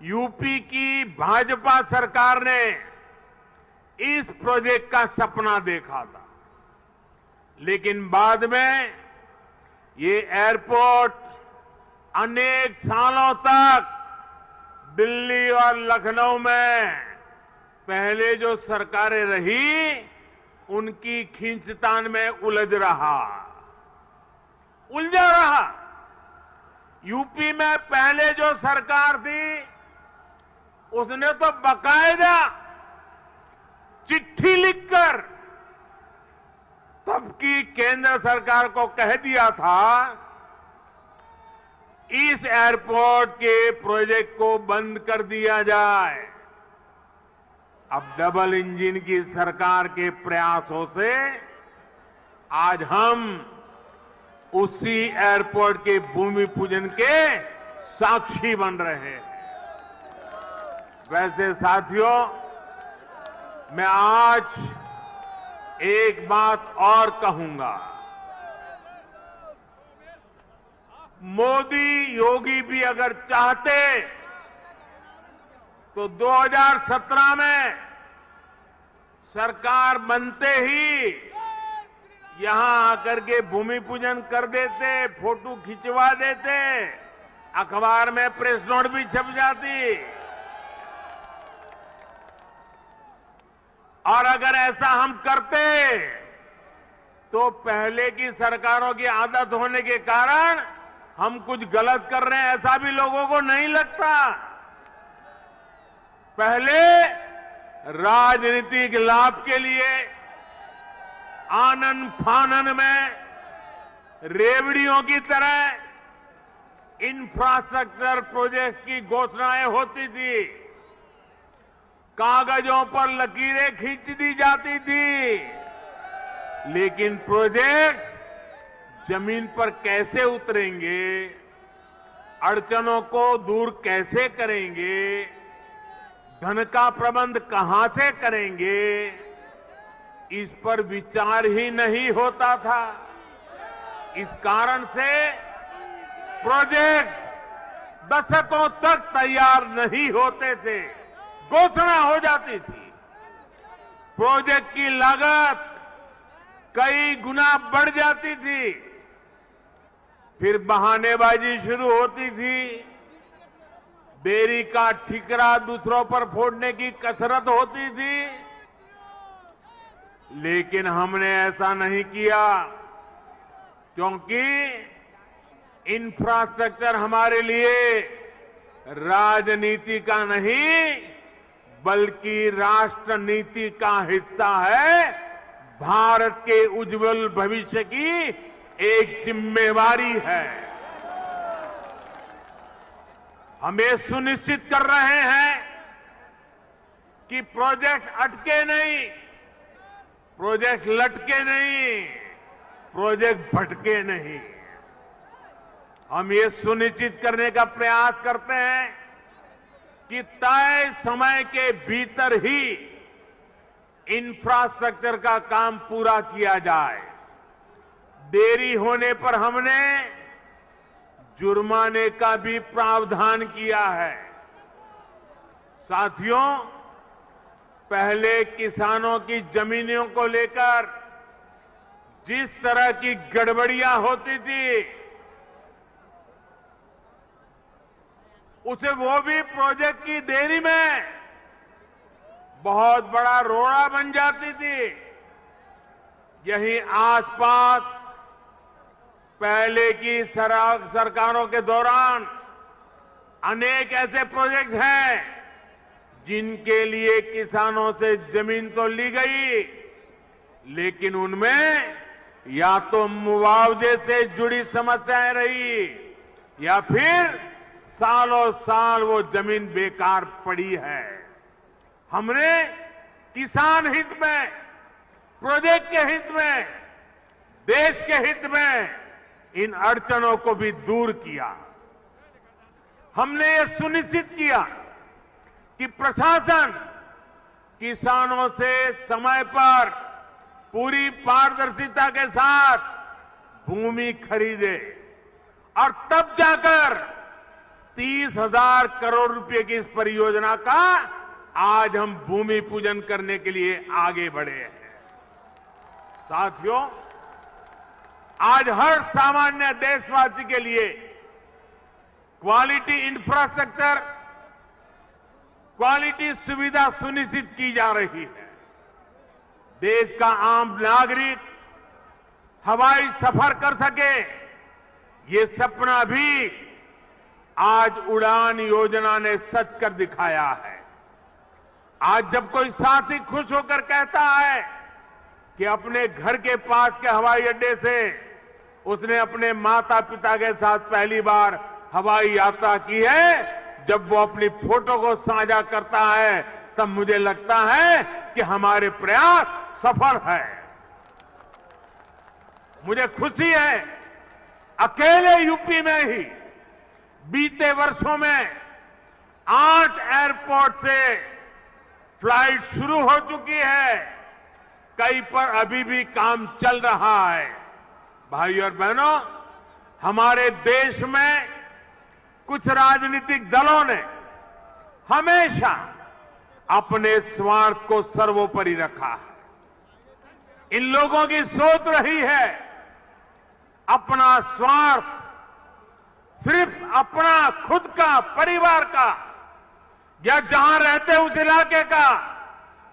I: यूपी की भाजपा सरकार ने इस प्रोजेक्ट का सपना देखा था, लेकिन बाद में ये एयरपोर्ट अनेक सालों तक दिल्ली और लखनऊ में पहले जो सरकारें रही उनकी खींचतान में उलझा रहा। यूपी में पहले जो सरकार थी उसने तो बकायदा चिट्ठी लिखकर तब की केंद्र सरकार को कह दिया था इस एयरपोर्ट के प्रोजेक्ट को बंद कर दिया जाए। अब डबल इंजन की सरकार के प्रयासों से आज हम उसी एयरपोर्ट के भूमि पूजन के साक्षी बन रहे हैं। वैसे साथियों, मैं आज एक बात और कहूंगा, मोदी योगी भी अगर चाहते तो 2017 में सरकार बनते ही यहां आकर के भूमि पूजन कर देते, फोटो खिंचवा देते, अखबार में प्रेस नोट भी छप जाती। और अगर ऐसा हम करते तो पहले की सरकारों की आदत होने के कारण हम कुछ गलत कर रहे हैं ऐसा भी लोगों को नहीं लगता। पहले राजनीतिक लाभ के लिए आनन फानन में रेवड़ियों की तरह इंफ्रास्ट्रक्चर प्रोजेक्ट की घोषणाएं होती थी, कागजों पर लकीरें खींच दी जाती थी, लेकिन प्रोजेक्ट्स जमीन पर कैसे उतरेंगे, अड़चनों को दूर कैसे करेंगे, धन का प्रबंध कहां से करेंगे, इस पर विचार ही नहीं होता था। इस कारण से प्रोजेक्ट दशकों तक तैयार नहीं होते थे, घोषणा हो जाती थी, प्रोजेक्ट की लागत कई गुना बढ़ जाती थी, फिर बहानेबाजी शुरू होती थी, देरी का ठिकरा दूसरों पर फोड़ने की कसरत होती थी। लेकिन हमने ऐसा नहीं किया, क्योंकि इंफ्रास्ट्रक्चर हमारे लिए राजनीति का नहीं बल्कि राष्ट्र नीति का हिस्सा है, भारत के उज्जवल भविष्य की एक जिम्मेवारी है। हम ये सुनिश्चित कर रहे हैं कि प्रोजेक्ट अटके नहीं, प्रोजेक्ट लटके नहीं, प्रोजेक्ट भटके नहीं। हम ये सुनिश्चित करने का प्रयास करते हैं कि तय समय के भीतर ही इंफ्रास्ट्रक्चर का काम पूरा किया जाए। देरी होने पर हमने जुर्माने का भी प्रावधान किया है। साथियों, पहले किसानों की जमीनों को लेकर जिस तरह की गड़बड़ियां होती थी, उसे वो भी प्रोजेक्ट की देरी में बहुत बड़ा रोड़ा बन जाती थी। यही आसपास पहले की सरकारों के दौरान अनेक ऐसे प्रोजेक्ट हैं जिनके लिए किसानों से जमीन तो ली गई, लेकिन उनमें या तो मुआवजे से जुड़ी समस्याएं रही या फिर सालों साल वो जमीन बेकार पड़ी है। हमने किसान हित में, प्रोजेक्ट के हित में, देश के हित में इन अड़चनों को भी दूर किया। हमने ये सुनिश्चित किया कि प्रशासन किसानों से समय पर पूरी पारदर्शिता के साथ भूमि खरीदे और तब जाकर 30,000 करोड़ रुपए की इस परियोजना का आज हम भूमि पूजन करने के लिए आगे बढ़े हैं। साथियों, आज हर सामान्य देशवासी के लिए क्वालिटी इंफ्रास्ट्रक्चर, क्वालिटी सुविधा सुनिश्चित की जा रही है। देश का आम नागरिक हवाई सफर कर सके, ये सपना भी आज उड़ान योजना ने सच कर दिखाया है। आज जब कोई साथी खुश होकर कहता है कि अपने घर के पास के हवाई अड्डे से उसने अपने माता पिता के साथ पहली बार हवाई यात्रा की है, जब वो अपनी फोटो को साझा करता है, तब मुझे लगता है कि हमारे प्रयास सफल है। मुझे खुशी है, अकेले यूपी में ही बीते वर्षों में 8 एयरपोर्ट से फ्लाइट शुरू हो चुकी है। कई पर अभी भी काम चल रहा है। भाइयों और बहनों, हमारे देश में कुछ राजनीतिक दलों ने हमेशा अपने स्वार्थ को सर्वोपरि रखा है। इन लोगों की सोच रही है अपना स्वार्थ, सिर्फ अपना खुद का, परिवार का, या जहां रहते उस इलाके का,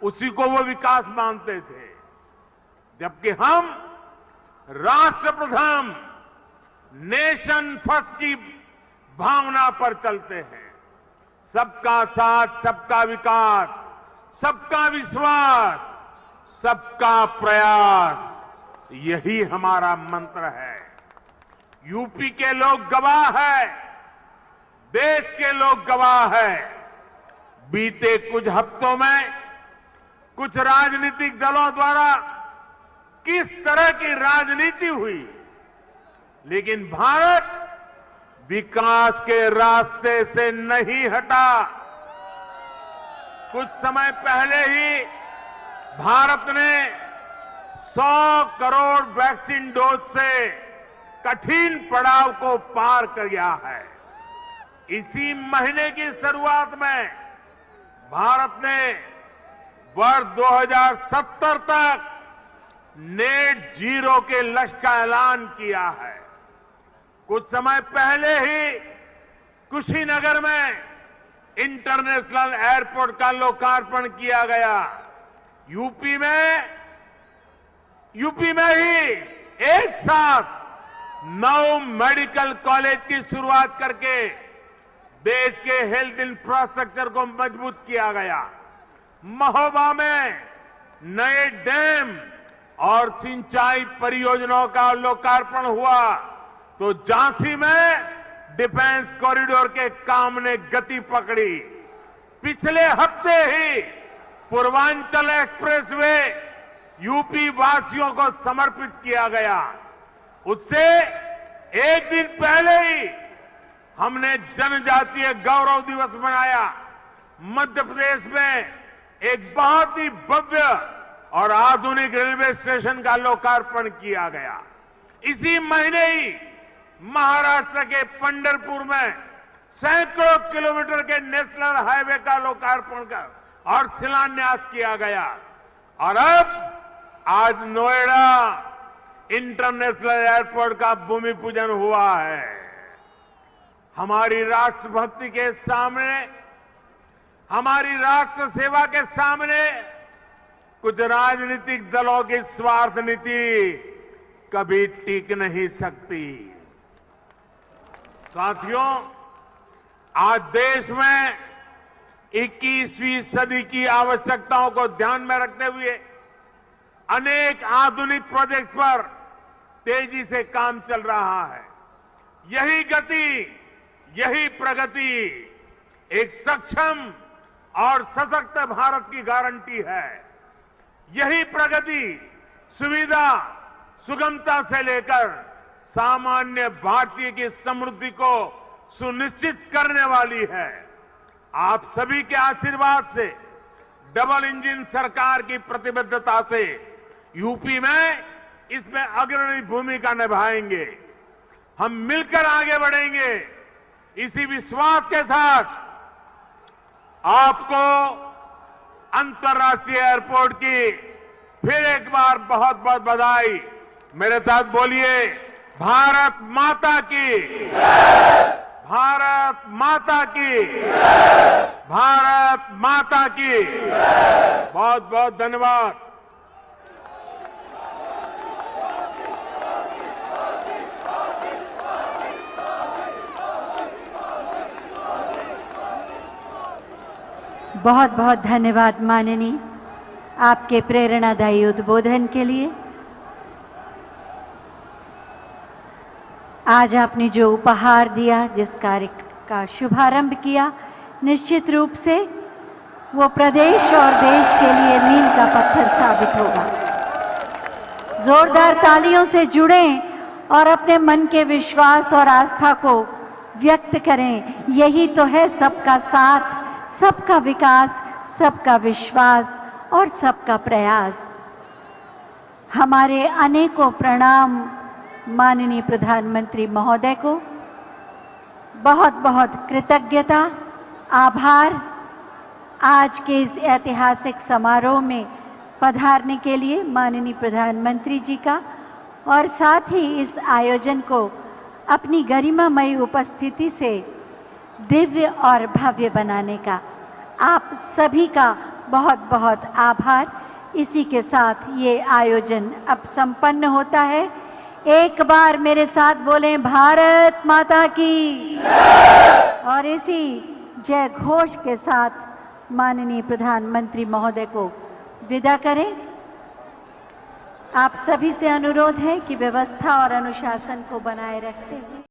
I: उसी को वो विकास मानते थे। जबकि हम राष्ट्रप्रथम, नेशन फर्स्ट की भावना पर चलते हैं। सबका साथ, सबका विकास, सबका विश्वास, सबका प्रयास, यही हमारा मंत्र है। यूपी के लोग गवाह है, देश के लोग गवाह है। बीते कुछ हफ्तों में कुछ राजनीतिक दलों द्वारा किस तरह की राजनीति हुई, लेकिन भारत विकास के रास्ते से नहीं हटा। कुछ समय पहले ही भारत ने 100 करोड़ वैक्सीन डोज से कठिन पड़ाव को पार कर गया है। इसी महीने की शुरुआत में भारत ने वर्ष 2070 तक नेट जीरो के लक्ष्य का ऐलान किया है। कुछ समय पहले ही कुशीनगर में इंटरनेशनल एयरपोर्ट का लोकार्पण किया गया। यूपी में ही एक साथ 9 मेडिकल कॉलेज की शुरुआत करके देश के हेल्थ इंफ्रास्ट्रक्चर को मजबूत किया गया। महोबा में नए डैम और सिंचाई परियोजनाओं का लोकार्पण हुआ, तो झांसी में डिफेंस कॉरिडोर के काम ने गति पकड़ी। पिछले हफ्ते ही पूर्वांचल एक्सप्रेसवे यूपी वासियों को समर्पित किया गया। उससे एक दिन पहले ही हमने जनजातीय गौरव दिवस मनाया। मध्य प्रदेश में एक बहुत ही भव्य और आधुनिक रेलवे स्टेशन का लोकार्पण किया गया। इसी महीने ही महाराष्ट्र के पंढरपुर में सैकड़ों किलोमीटर के नेशनल हाईवे का लोकार्पण कर और शिलान्यास किया गया। और अब आज नोएडा इंटरनेशनल एयरपोर्ट का भूमि पूजन हुआ है। हमारी राष्ट्रभक्ति के सामने, हमारी राष्ट्र सेवा के सामने कुछ राजनीतिक दलों की स्वार्थ नीति कभी टिक नहीं सकती। साथियों, आज देश में 21वीं सदी की आवश्यकताओं को ध्यान में रखते हुए अनेक आधुनिक प्रोजेक्ट पर तेजी से काम चल रहा है। यही गति, यही प्रगति एक सक्षम और सशक्त भारत की गारंटी है। यही प्रगति सुविधा, सुगमता से लेकर सामान्य भारतीय की समृद्धि को सुनिश्चित करने वाली है। आप सभी के आशीर्वाद से, डबल इंजन सरकार की प्रतिबद्धता से यूपी में इसमें अग्रणी भूमिका निभाएंगे। हम मिलकर आगे बढ़ेंगे। इसी विश्वास के साथ आपको अंतर्राष्ट्रीय एयरपोर्ट की फिर एक बार बहुत बहुत बधाई। मेरे साथ बोलिए, भारत माता की, भारत माता की, भारत माता की। बहुत बहुत धन्यवाद।
D: बहुत बहुत धन्यवाद माननीय, आपके प्रेरणादायी उद्बोधन के लिए। आज आपने जो उपहार दिया, जिस कार्य का शुभारंभ किया, निश्चित रूप से वो प्रदेश और देश के लिए मील का पत्थर साबित होगा। जोरदार तालियों से जुड़ें और अपने मन के विश्वास और आस्था को व्यक्त करें। यही तो है सबका साथ, सबका विकास, सबका विश्वास और सबका प्रयास। हमारे अनेकों प्रणाम माननीय प्रधानमंत्री महोदय को। बहुत बहुत कृतज्ञता, आभार आज के इस ऐतिहासिक समारोह में पधारने के लिए माननीय प्रधानमंत्री जी का, और साथ ही इस आयोजन को अपनी गरिमामयी उपस्थिति से दिव्य और भव्य बनाने का आप सभी का बहुत बहुत आभार। इसी के साथ ये आयोजन अब संपन्न होता है। एक बार मेरे साथ बोलें भारत माता की, और इसी जय घोष के साथ माननीय प्रधानमंत्री महोदय को विदा करें। आप सभी से अनुरोध है कि व्यवस्था और अनुशासन को बनाए रखते हुए